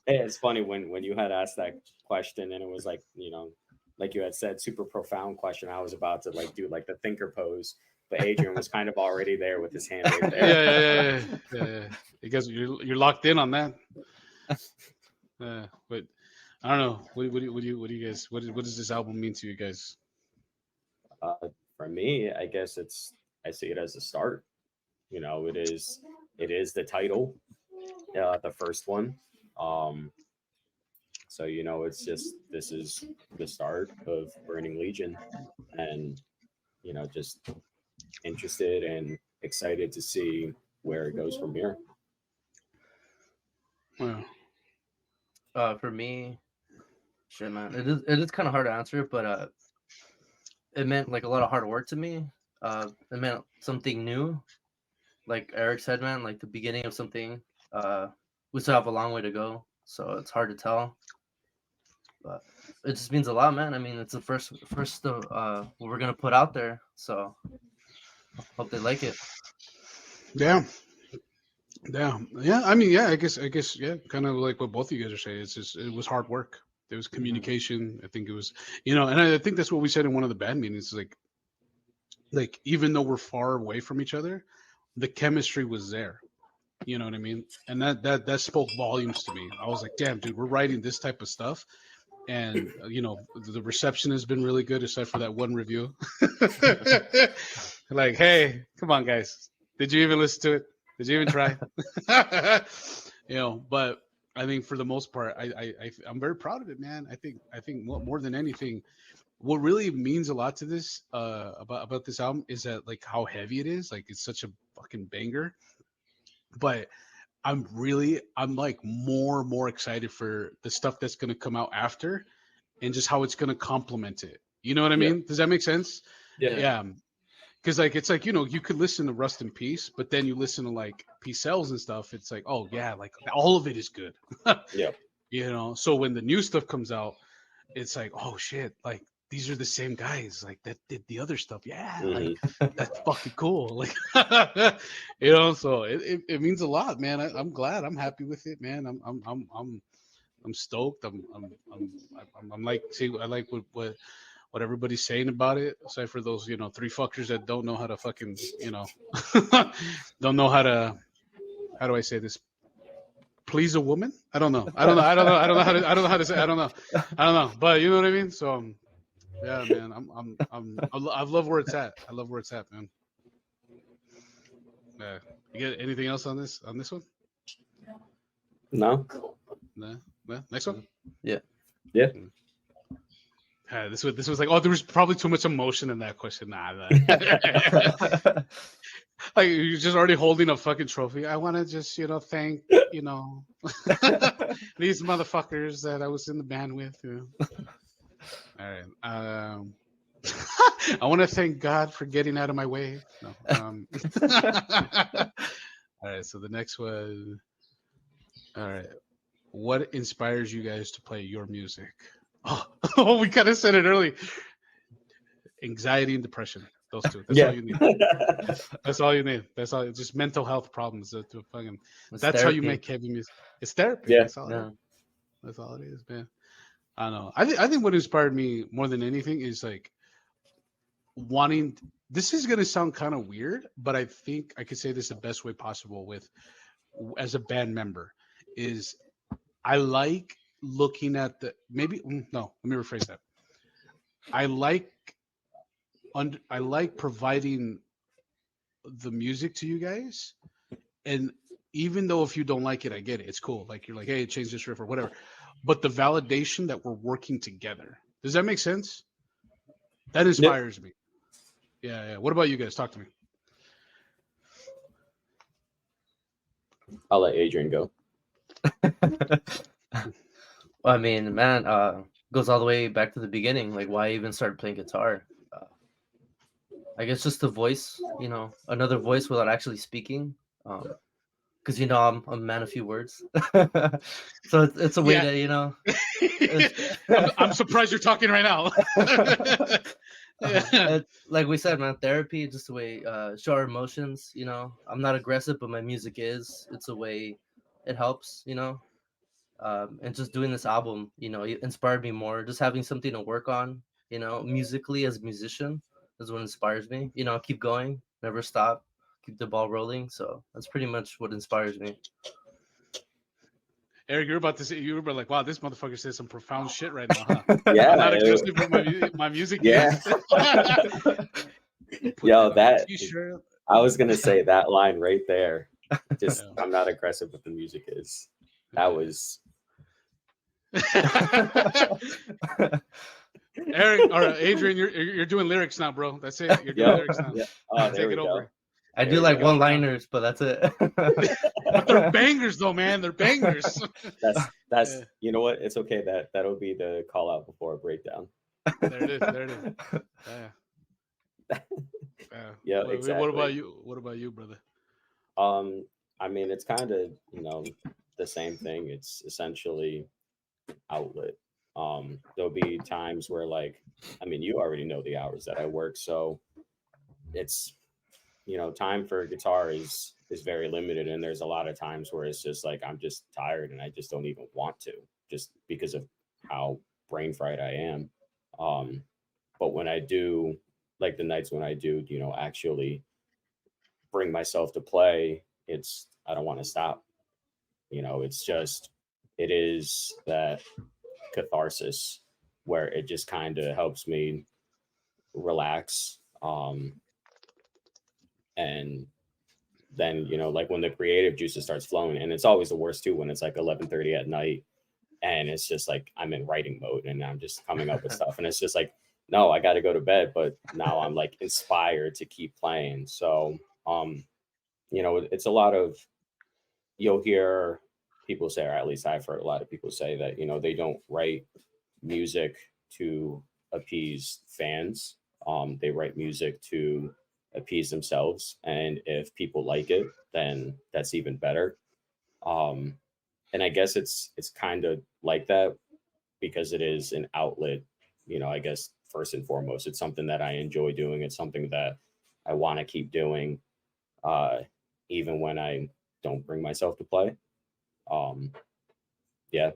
it's funny when you had asked that question and it was like, like you had said, super profound question. I was about to like do like the thinker pose, but Adrian was kind of already there with his hand right there. Yeah. You guys, you're locked in on that. But I don't know. What do you guys? What does this album mean to you guys? For me, I guess I see it as a start. It is the title, the first one. So it's just this is the start of Burning Legion, and just interested and excited to see where it goes from here. Wow. For me, shit, man, it is kind of hard to answer, but it meant like a lot of hard work to me. It meant something new, like Eric said, man, like the beginning of something. We still have a long way to go, so it's hard to tell. but it just means a lot, man. I mean, it's the first what we're gonna put out there, so hope they like it. Yeah. Yeah. I mean, yeah. I guess. Yeah. Kind of like what both of you guys are saying. It's just it was hard work. There was communication. I think it was, and I think that's what we said in one of the band meetings. Like even though we're far away from each other, the chemistry was there. You know what I mean? And that spoke volumes to me. I was like, damn, dude, we're writing this type of stuff, and the reception has been really good, aside for that one review. Like, hey, come on, guys, did you even listen to it? Did you even try? But I think for the most part, I'm very proud of it, man. I think more than anything, what really means a lot to this about this album is that like how heavy it is. Like it's such a fucking banger, but I'm like more excited for the stuff that's gonna come out after, and just how it's gonna complement it. You know what I Yeah. mean? Does that make sense? Yeah. Yeah. Because like it's like you could listen to Rust in Peace, but then you listen to like Peace Cells and stuff. It's like, oh yeah, like all of it is good. Yeah. So when the new stuff comes out, it's like, oh shit, like these are the same guys like that did the other stuff. Yeah, like that's fucking cool. Like so it means a lot, man. I'm glad. I'm happy with it, man. I'm stoked. I'm like, see, I like what everybody's saying about it, aside for those three fuckers that don't know how to fucking don't know how do I say this, please a woman. I don't know how to say. I don't know, but you know what I mean. So yeah, man, I love where it's at. I love where it's at, man. Yeah. You get anything else on this one? No. No. Next one. Yeah. This was like, oh, there was probably too much emotion in that question. Nah. Like you're just already holding a fucking trophy. I want to just thank these motherfuckers that I was in the band with. All right. I want to thank God for getting out of my way. No. All right. So the next one. All right. What inspires you guys to play your music? Oh, we kind of said it early. Anxiety and depression. Those two. That's all you need. That's all you need. That's all. Just mental health problems. That's how you make heavy music. It's therapy. Yeah. That's all it is, man. I don't know. I think what inspired me more than anything is like wanting. This is gonna sound kind of weird, but I think I could say this the best way possible as a band member is I like looking at the no. Let me rephrase that. I like providing the music to you guys, and even though if you don't like it, I get it. It's cool. Like you're like, hey, change this riff or whatever. But the validation that we're working together. Does that make sense? That inspires me. Yeah. What about you guys? Talk to me. I'll let Adrian go. Well, I mean, man, goes all the way back to the beginning. Like, why I even started playing guitar? I guess just the voice, another voice without actually speaking. Because I'm a man of few words, so it's a way to I'm surprised you're talking right now. Like we said, man, therapy is just a way show our emotions. I'm not aggressive, but my music is. It's a way it helps. And just doing this album, it inspired me more. Just having something to work on, musically as a musician is what inspires me. Keep going, never stop, keep the ball rolling. So that's pretty much what inspires me. Eric, you were like, wow, this motherfucker says some profound shit right now, huh? Yeah, I'm not aggressive with my music. Yeah. Yo, I was gonna say that line right there. Just I'm not aggressive with the music is. That was Eric or Adrian, you're doing lyrics now, bro. That's it. You're doing lyrics now. Yeah. Oh, Take it over. I do like one-liners, but that's it. But they're bangers, though, man. They're bangers. That's you know what? It's okay. That'll be the call out before a breakdown. There it is. Yeah, exactly. What about you, brother? I mean, it's kind of the same thing. It's essentially outlet. There'll be times where like, I mean, you already know the hours that I work, so it's, time for guitar is very limited, and there's a lot of times where it's just like I'm just tired and I just don't even want to, just because of how brain fried I am. Um, but when I do, like the nights when I do, actually bring myself to play, it's I don't want to stop. It's just it is that catharsis where it just kind of helps me relax. And then like when the creative juices starts flowing, and it's always the worst too when it's like 11:30 at night, and it's just like I'm in writing mode and I'm just coming up with stuff, and it's just like, no, I got to go to bed, but now I'm like inspired to keep playing. So it's a lot of, you'll hear people say, or at least I've heard a lot of people say that they don't write music to appease fans. They write music to appease themselves, and if people like it, then that's even better. Um, and I guess it's kind of like that because it is an outlet. I guess first and foremost, it's something that I enjoy doing. It's something that I want to keep doing, uh, even when I don't bring myself to play. Um, yeah,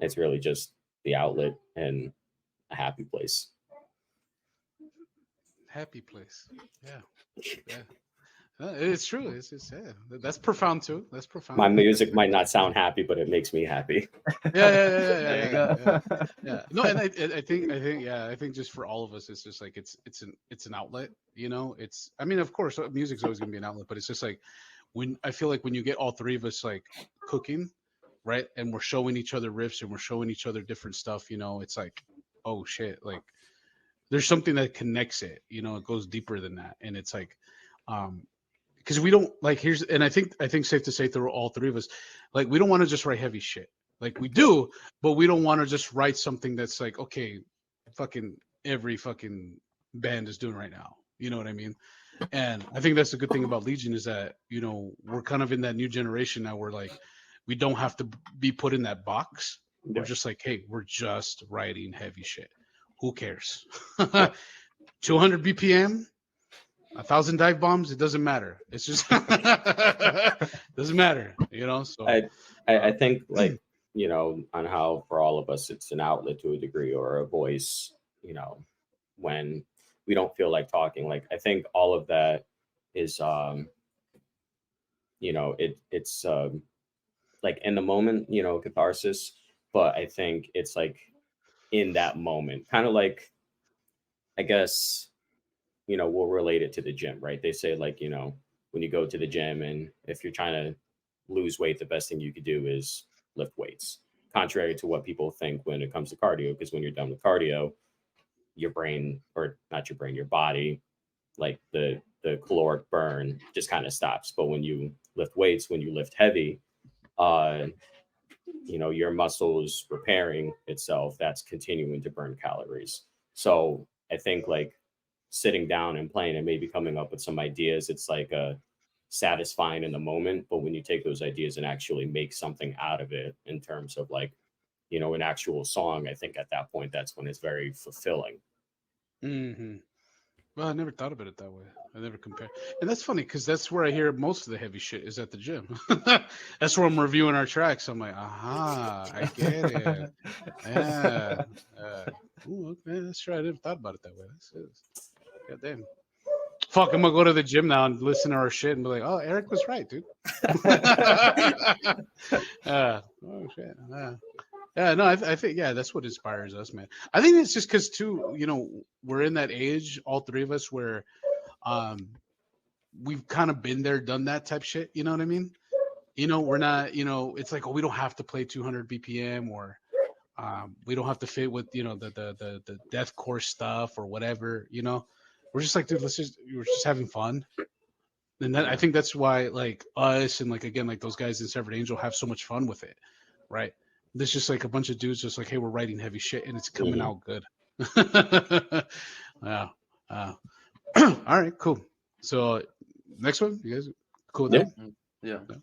it's really just the outlet and a happy place. Happy place. Yeah. Yeah. It's true. It's yeah. That's profound too. That's My profound. music might not sound happy, but it makes me happy. Yeah, yeah, yeah, yeah, There yeah, you yeah, go. yeah. Yeah. No, and I think, yeah, I think just for all of us, it's just like it's an outlet. It's. I mean, of course, music's always gonna be an outlet, but it's just like when I feel like when you get all three of us like cooking, right, and we're showing each other riffs and we're showing each other different stuff. It's like, oh shit, like there's something that connects it. It goes deeper than that, and it's like, um, because we don't like here's and I think safe to say through all three of us, like we don't want to just write heavy shit. Like we do, but we don't want to just write something that's like, okay, fucking every fucking band is doing right now. You know what I mean? And I think that's the good thing about Legion is that, we're kind of in that new generation now where like we don't have to be put in that box. We're Yeah. just like, hey, we're just writing heavy shit. Who cares? Yeah. 200 BPM, 1,000 dive bombs, it doesn't matter. It's just doesn't matter, So I uh, think like on how for all of us it's an outlet to a degree or a voice. You know, when we don't feel like talking, like I think all of that is it's like in the moment, catharsis. But I think it's like in that moment, kind of like I guess we'll relate it to the gym, right? They say like, when you go to the gym and if you're trying to lose weight, the best thing you could do is lift weights. Contrary to what people think when it comes to cardio, because when you're done with cardio, your brain, or not your brain, your body, like the caloric burn just kind of stops. But when you lift weights, when you lift heavy, uh, your muscles repairing itself, that's continuing to burn calories. So I think like sitting down and playing and maybe coming up with some ideas, it's like satisfying in the moment, but when you take those ideas and actually make something out of it in terms of like an actual song, I think at that point that's when it's very fulfilling. hmm well, I never thought about it that way. I never compared, and that's funny because that's where I hear most of the heavy shit is at the gym. That's where I'm reviewing our tracks. I'm like, aha, I get it. Yeah. Ooh, okay, that's true. I never thought about it that way. God damn. Fuck, I'm gonna go to the gym now and listen to our shit and be like, oh, Eric was right, dude. Oh shit. Yeah, no, I think yeah, that's what inspires us, man. I think it's just because too, we're in that age, all three of us, where um we've kind of been there, done that type shit. You know what I mean? We're not, it's like, oh, we don't have to play 200 BPM or we don't have to fit with the deathcore stuff or whatever. We're just like, dude, we're just having fun. And then I think that's why like us and like again like those guys in Severed Angel have so much fun with it, right? There's just like a bunch of dudes just like, hey, we're writing heavy shit and it's coming Mhm. out good. Yeah. Uh, all right, cool. So next one, you guys cool with Yeah. that? Yeah.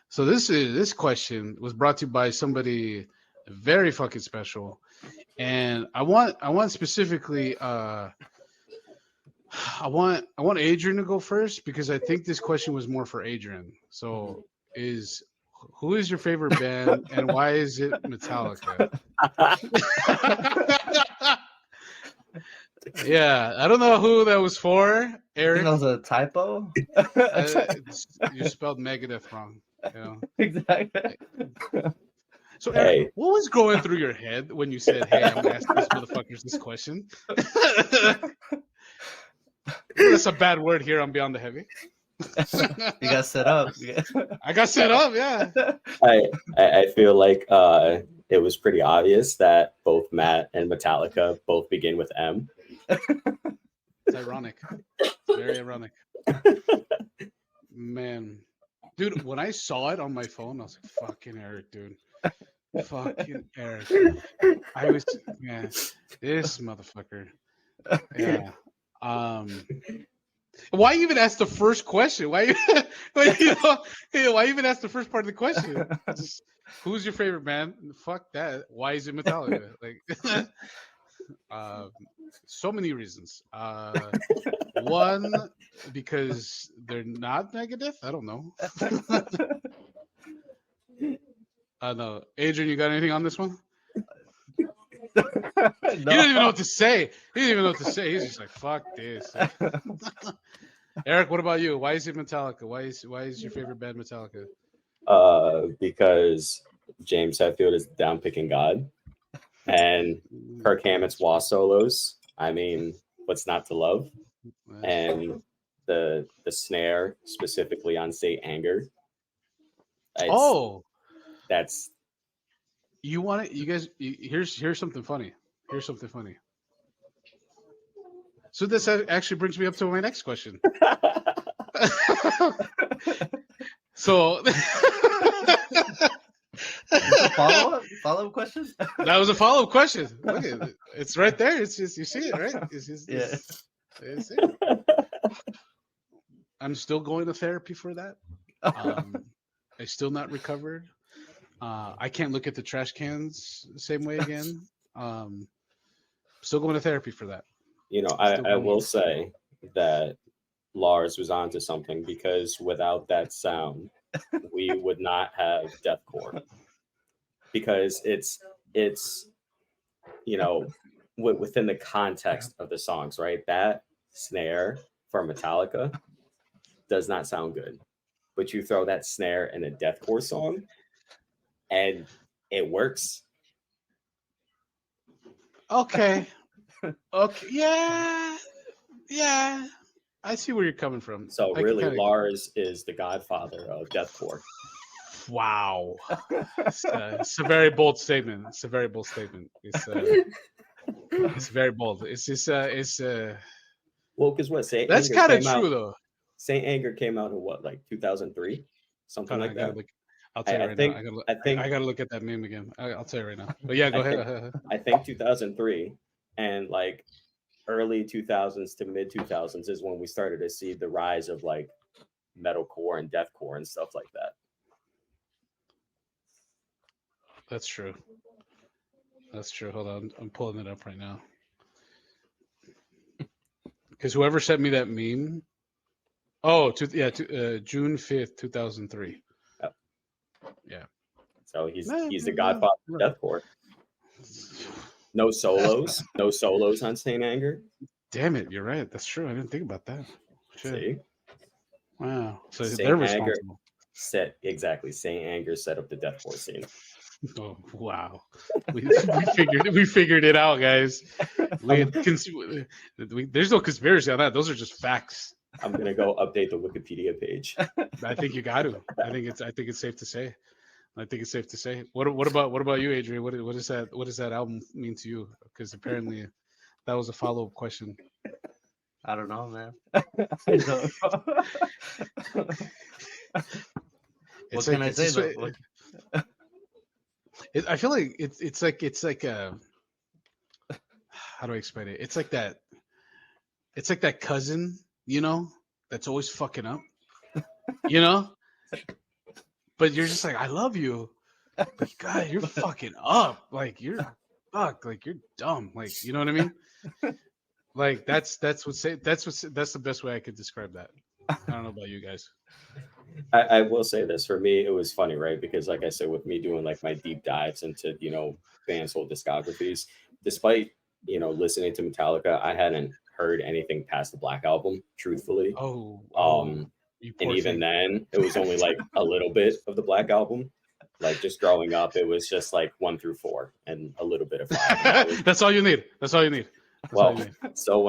So this question was brought to you by somebody very fucking special. And I want specifically I want Adrian to go first because I think this question was more for Adrian. So who is your favorite band and why is it Metallica? Yeah, I don't know who that was for. I think Eric, that was a typo. you spelled Megadeth wrong. You know? Exactly. So, Eric, Hey. what was going through your head when you said, "Hey, I'm gonna ask these motherfuckers this question"? That's a bad word here on Beyond the Heavy. You got set up. I got set up, yeah. I feel like it was pretty obvious that both Matt and Metallica both begin with M. It's ironic. It's very ironic. Man. Dude, when I saw it on my phone, I was like, fucking Eric, dude. Fucking Eric. I was, yeah, this motherfucker. Yeah. Why even ask the first question? Why even ask the first part of the question? Just, who's your favorite band? Fuck that. Why is it Metallica? Like, so many reasons. One, because they're not Megadeth. I don't know. No, Adrian, you got anything on this one? No. He didn't even know what to say. He didn't even know what to say. He's just like, "Fuck this." Eric, what about you? Why is it Metallica? Why is your favorite band Metallica? Because James Hetfield is down picking God, and Kirk Hammett's wah solos. I mean, what's not to love? And the snare specifically on "Say Anger." That's you want it? You guys, here's something funny. Here's something funny. So this actually brings me up to my next question. So follow-up question? That was a follow-up question. Look at it. It's right there. It's just, you see it, right? It's it. I'm still going to therapy for that. I still not recovered. I can't look at the trash cans the same way again. Still going to therapy for that. You know, I will say that Lars was onto something because without that sound, we would not have deathcore. Because it's you know, within the context of the songs, right? That snare for Metallica does not sound good. But you throw that snare in a deathcore song and it works. Okay. Yeah. I see where you're coming from. So really, Lars is the godfather of deathcore. Wow. It's a very bold statement. It's very bold. It's just well, because what Saint that's kind of true though. Saint Anger came out in what, like 2003, something like that. I'll tell you right now. I gotta look at that meme again. I'll tell you right now. But yeah, go ahead. I think 2003 and like early 2000s to mid 2000s is when we started to see the rise of like metalcore and deathcore and stuff like that. That's true. Hold on, I'm pulling it up right now. Because whoever sent me that meme, June 5th, 2003. Yep. Yeah. So he's the godfather of deathcore. No solos on Saint Anger. Damn it, you're right. That's true. I didn't think about that. Shit. See? Wow. So Saint they're responsible. Saint Anger set up the deathcore scene. Oh wow, we figured it out, guys. There's no conspiracy on that. Those are just facts. I'm gonna go update the Wikipedia page. I think you got to. I think it's safe to say. What about you, Adrian? What does that album mean to you? Because apparently that was a follow-up question. I don't know, man. I don't know. What can I say though? I feel like it's like a, how do I explain it? It's like that cousin, you know, that's always fucking up, you know, but you're just like, I love you, But God, you're fucking up. Like you're fuck. Like you're dumb. Like you know what I mean? Like that's that's the best way I could describe that. I don't know about you guys. I will say this, for me, it was funny, right? Because like I said, with me doing like my deep dives into, bands' whole discographies, despite, listening to Metallica, I hadn't heard anything past the Black Album, truthfully. Oh, you And poor even thing. then, it was only like a little bit of the Black Album. Like just growing up, it was just like 1 through 4 and a little bit of 5. And that was, That's all you need. That's all you need. That's all well, you need. so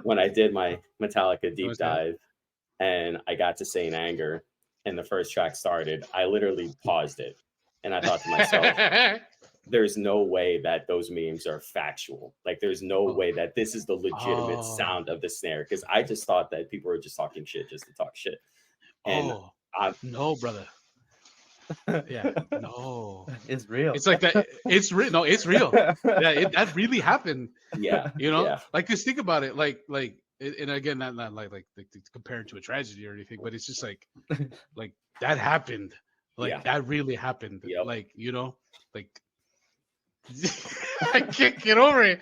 when I did my Metallica deep What's that? dive and I got to Saint Anger and the first track started, I literally paused it and I thought to myself, there's no way that those memes are factual. Like there's no way that this is the legitimate sound of the snare, because I just thought that people were just talking shit just to talk shit. And no, brother. Yeah, no. It's real. It's like that. It's real. No, it's real. Yeah, that really happened. yeah, yeah. like just think about it. And again, not like to compare it to a tragedy or anything, but it's just like that happened. Like that really happened. Yep. Like like I can't get over it.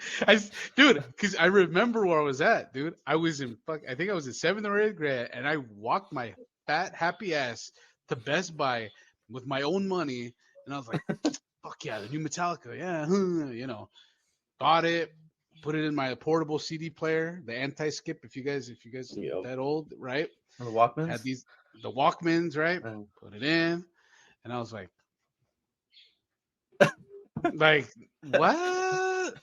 Dude, because I remember where I was at, dude. I think I was in 7th or 8th grade, and I walked my fat happy ass to Best Buy with my own money, and I was like, "Fuck yeah, the new Metallica, yeah." Bought it, put it in my portable CD player, the anti-skip. If you guys Yep. that old, right? The Walkmans. Had the Walkmans, right? Mm. Put it in, and I was like. Like what?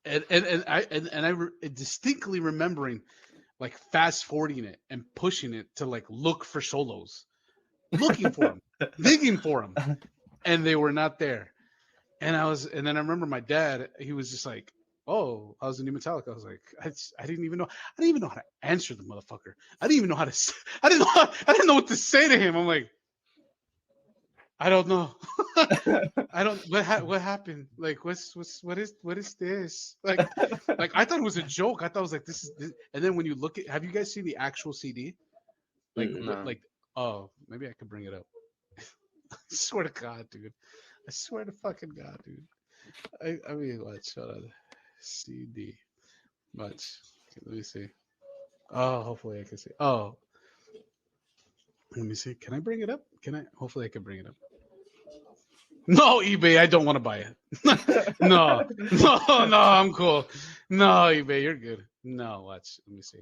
And I distinctly remembering like fast forwarding it and pushing it to like look for solos, looking for them, digging for them, and they were not there. And then I remember my dad. He was just like, "Oh, how's the new Metallica?" I was like, I didn't even know. I didn't even know how to answer the motherfucker. I didn't even know how to. I didn't know what to say to him. I'm like, I don't know. I don't. What happened? Like, what is this? Like I thought it was a joke. I thought it was like this is. This. And then when you look at, have you guys seen the actual CD? Like, No. oh, maybe I could bring it up. I swear to God, dude. I swear to fucking God, dude. I mean, watch. Hold on. CD. Watch. Okay, let me see. Oh, hopefully I can see. Oh, let me see. Can I bring it up? Can I? Hopefully I can bring it up. No, eBay, I don't want to buy it. No, I'm cool. No, eBay, you're good. No, watch. Let me see.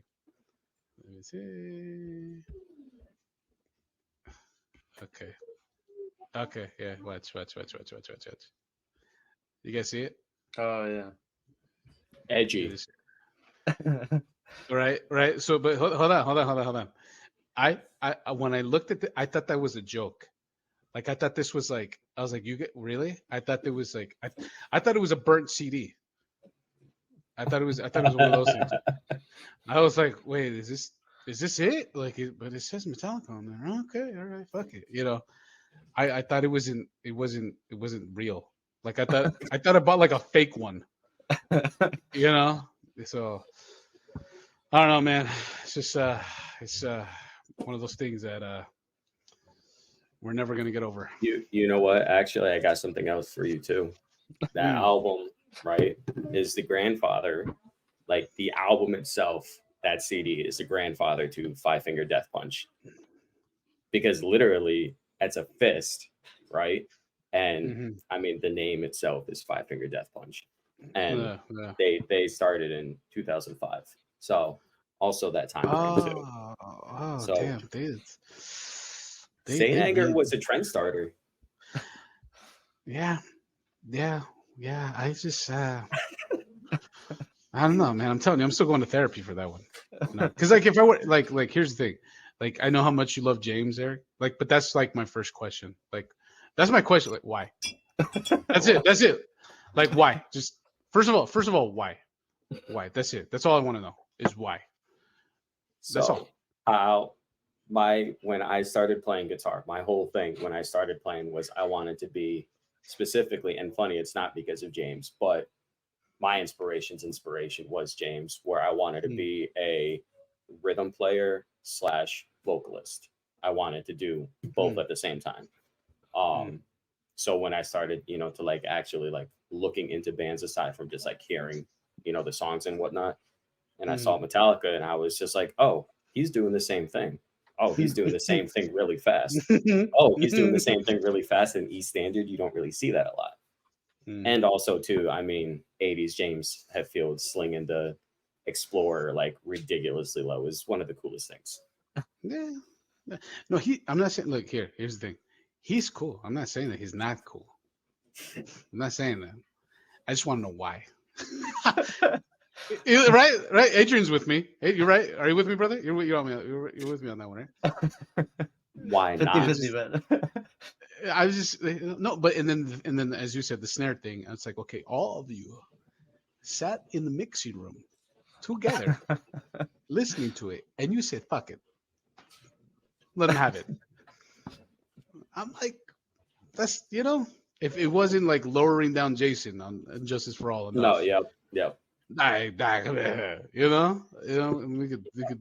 Okay, yeah, watch. You guys see it? Oh yeah. Edgy. Right. So, but hold on. I when I looked at I thought that was a joke. Like I thought this was like I was like, you get really? I thought there was like I thought it was a burnt CD. I thought it was one of those things. I was like, wait, is this it? Like, but it says Metallica on there. Okay, all right, fuck it. I thought it wasn't real. Like I thought I bought like a fake one. So I don't know, man. It's just it's one of those things that we're never gonna get over. You know what? Actually, I got something else for you too. That album, right, is the grandfather. Like the album itself, that CD is the grandfather to Five Finger Death Punch. Because literally, it's a fist, right? And I mean, the name itself is Five Finger Death Punch, and they started in 2005. So also that time frame too. So damn, Saint Anger was a trend starter. Yeah. I just I don't know, man. I'm telling you, I'm still going to therapy for that one. Because like if I were like here's the thing. Like I know how much you love James, Eric. Like, but that's like my first question. Like that's my question. Like, why? That's it. Like why? Just first of all, why? Why? That's it. That's all I want to know is why. That's all. When I started playing guitar, my whole thing when I started playing was I wanted to be specifically, and funny, it's not because of James, but my inspiration was James, where I wanted to be a rhythm player / vocalist. I wanted to do both at the same time. So when I started, to like actually like looking into bands aside from just like hearing, the songs and whatnot, and I saw Metallica and I was just like, oh, he's doing the same thing. Oh, he's doing the same thing really fast. Oh, he's doing the same thing really fast in E standard. You don't really see that a lot. And also too, I mean, 80s James Hetfield slinging the Explorer like ridiculously low is one of the coolest things. Yeah. No, I'm not saying. Look here. Here's the thing. He's cool. I'm not saying that he's not cool. I'm not saying that. I just want to know why. Right. Adrian's with me. Hey, you're right. Are you with me, brother? You're with me on that one, right? Why not? 50-50, man. I was just no, but and then as you said, the snare thing. It's like, okay, all of you sat in the mixing room together, listening to it, and you said, "Fuck it, let him have it." I'm like, that's if it wasn't like lowering down Jason on Justice for All enough. No, yep.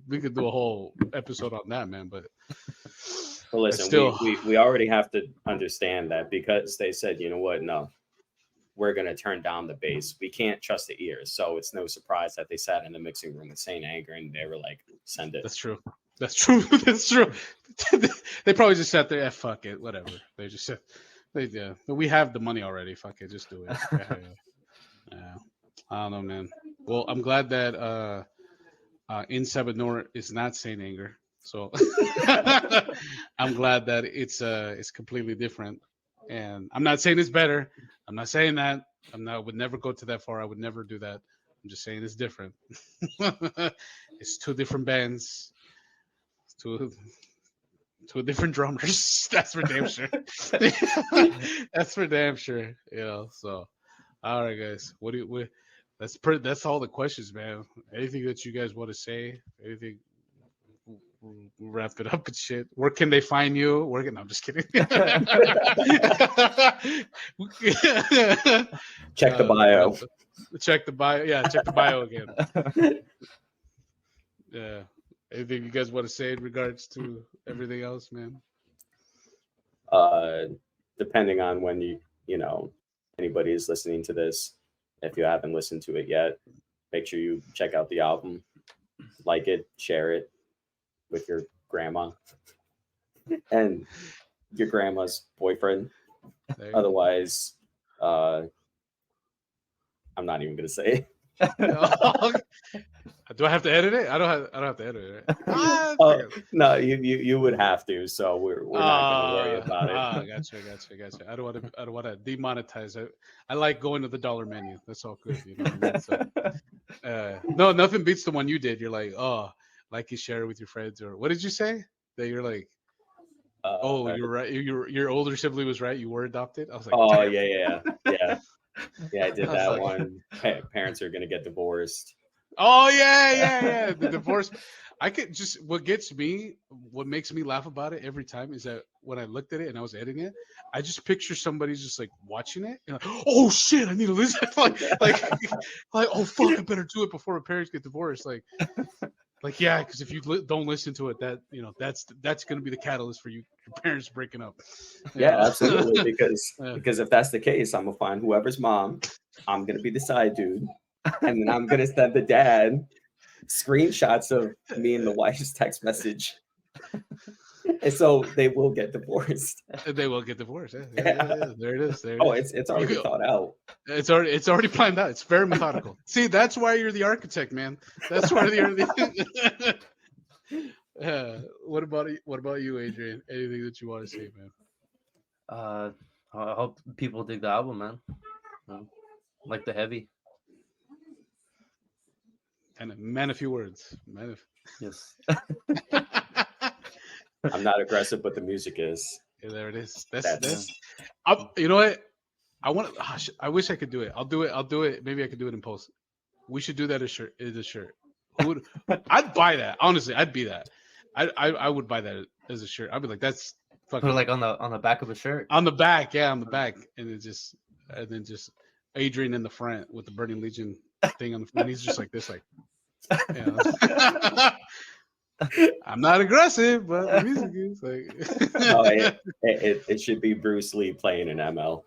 We could do a whole episode on that, man. But listen, still, we already have to understand that because they said, you know what, no, we're gonna turn down the bass. We can't trust the ears, so it's no surprise that they sat in the mixing room with Saint Anger and they were like, send it. That's true. That's true. That's true. They probably just sat there. Fuck it, whatever. They just said, we have the money already. Fuck it, just do it. Yeah. I don't know, man. Well, I'm glad that in Sabah Nur is not Saint Anger. So I'm glad that it's completely different. And I'm not saying it's better. I'm not saying that. I would never go to that far. I would never do that. I'm just saying it's different. It's two different bands. Two different drummers. That's for damn sure. That's for damn sure. So all right, guys. That's all the questions, man. Anything that you guys want to say? Anything? We'll wrap it up and shit. Where can they find you? No, I'm just kidding. Check the bio. Check the bio. Yeah, check the bio again. Yeah. Anything you guys want to say in regards to everything else, man? Depending on when anybody is listening to this, if you haven't listened to it yet, make sure you check out the album, like it, share it with your grandma and your grandma's boyfriend. Otherwise, I'm not even gonna say. Do I have to edit it? I don't have to edit it. Right? No, you would have to. So we're not gonna worry about it. Gotcha. I don't want to demonetize it. I like going to the dollar menu. That's all good. So, no, nothing beats the one you did. You're like, like you share it with your friends, or what did you say? That you're like, you're right. Your older sibling was right. You were adopted. I was like, oh yeah. I did that one. Parents are gonna get divorced. Oh yeah. The divorce. What makes me laugh about it every time is that when I looked at it and I was editing it, I just picture somebody just like watching it and like, oh shit, I need to listen. like, oh fuck, I better do it before my parents get divorced. Yeah, because if you don't listen to it, that that's going to be the catalyst for your parents breaking up. Yeah, absolutely. Because if that's the case, I'm gonna find whoever's mom. I'm gonna be the side dude, and then I'm gonna send the dad screenshots of me and the wife's text message, and so they will get divorced. They will get divorced. Yeah. There it is. It's already thought out. It's already planned out. It's very methodical. See, that's why you're the architect, man. That's why you're the. What about you, Adrian? Anything that you want to say, man? I hope people dig the album, man. Like the heavy. And man, a few words. Yes. I'm not aggressive, but the music is. Yeah, there it is. That's you know what? I wish I could do it. I'll do it. Maybe I could do it in post. We should do that as a shirt. I'd buy that. Honestly, I'd be that. I would buy that as a shirt. I'd be like, that's fucking. Put it like on the back of a shirt. On the back, yeah, on the back, and then just Adrian in the front with the Burning Legion thing on the front. He's just like this, like. Yeah. I'm not aggressive, but the music is Oh, like. it should be Bruce Lee playing an ML.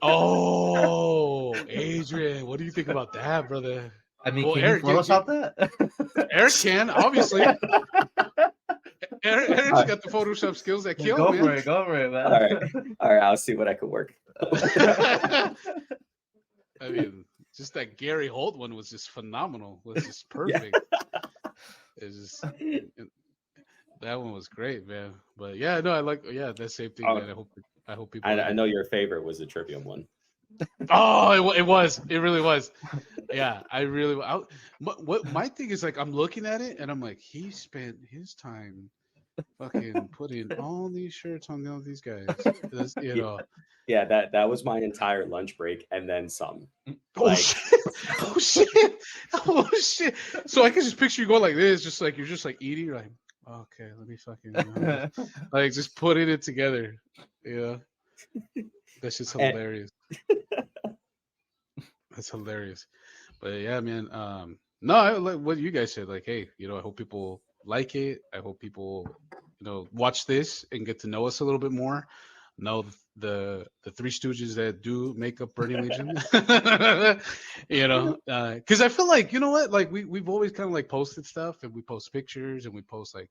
Oh, Adrian, what do you think about that, brother? I mean, Well, can you Eric, Photoshop that? Eric can obviously. Eric's got the Photoshop skills that kill, Go man. for it, man. All right, I'll see what I can work. I mean, just that Gary Holt one was just phenomenal. Was just perfect. It's just that one was great, man. But yeah, no, I like that same thing, man. I hope people. I know your favorite was the Trivium one. Oh, it was. It really was. Yeah, I really. What my thing is like, I'm looking at it and I'm like, he spent his time fucking putting all these shirts on all these guys. You know. Yeah, that was my entire lunch break and then some. Oh Like, shit! Oh shit! Oh shit! So I can just picture you going like this, just like you're just like eating. You're like, okay, let me fucking like just putting it together. Yeah, that's just hilarious. That's hilarious. But yeah, man. No, I like what you guys said. Like, hey, I hope people like it. I hope people, watch this and get to know us a little bit more. Know the Three Stooges that do make up Burning Legion. Because I feel like what, like we've always kind of like posted stuff and we post pictures and we post like,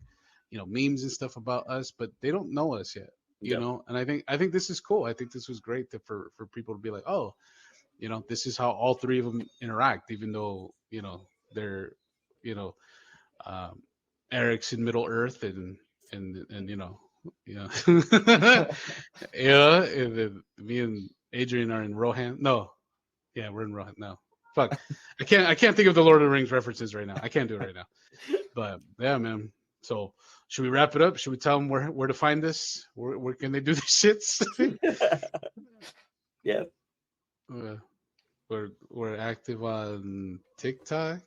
memes and stuff about us, but they don't know us yet. You know, and I think this is cool. I think this was great for people to be like, oh. This is how all three of them interact, even though, they're, Eric's in Middle Earth and yeah. Yeah. And then me and Adrian are in Rohan. No. Yeah, we're in Rohan. No. Fuck. I can't think of the Lord of the Rings references right now. I can't do it right now. But yeah, man. So should we wrap it up? Should we tell them where to find this? Where can they do these shits? Yeah. We're active on TikTok.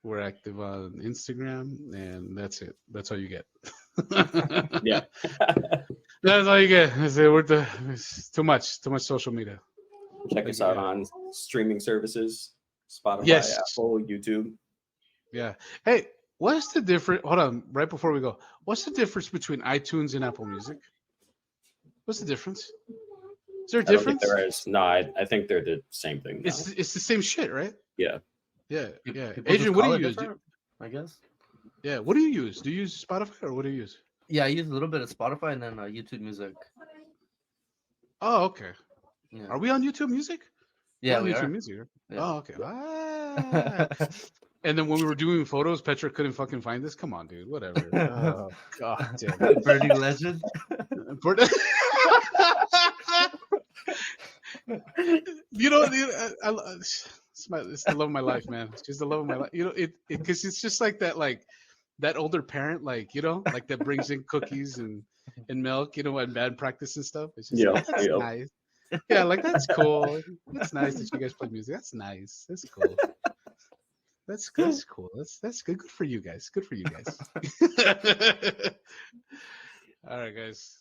We're active on Instagram, and that's it. That's all you get. Yeah. That's all you get. It's too much social media. Check us out on streaming services, Spotify, Yes. Apple, YouTube. Yeah. Hey, what's the difference? Hold on, right before we go, what's the difference between iTunes and Apple Music? What's the difference? Is there a difference? I don't think there is. No, I think they're the same thing now. It's the same shit, right? Yeah. Yeah. People Adrian, what do you use? I guess. Yeah. What do you use? Do you use Spotify or what do you use? Yeah, I use a little bit of Spotify and then YouTube Music. Oh, okay. Yeah. Are we on YouTube Music? Yeah, we we YouTube are. Music. Right? Yeah. Oh, okay. And then when we were doing photos, Petra couldn't fucking find this. Come on, dude. Whatever. Oh, God damn it. Burning Legend. It's the love of my life, man. It's just the love of my life. Because it's just like that older parent, like that brings in cookies and milk, and bad practice and stuff. It's just that's nice. Yeah, like that's cool. That's nice that you guys play music. That's nice. That's cool. That's cool. That's good. Good for you guys. Good for you guys. All right, guys.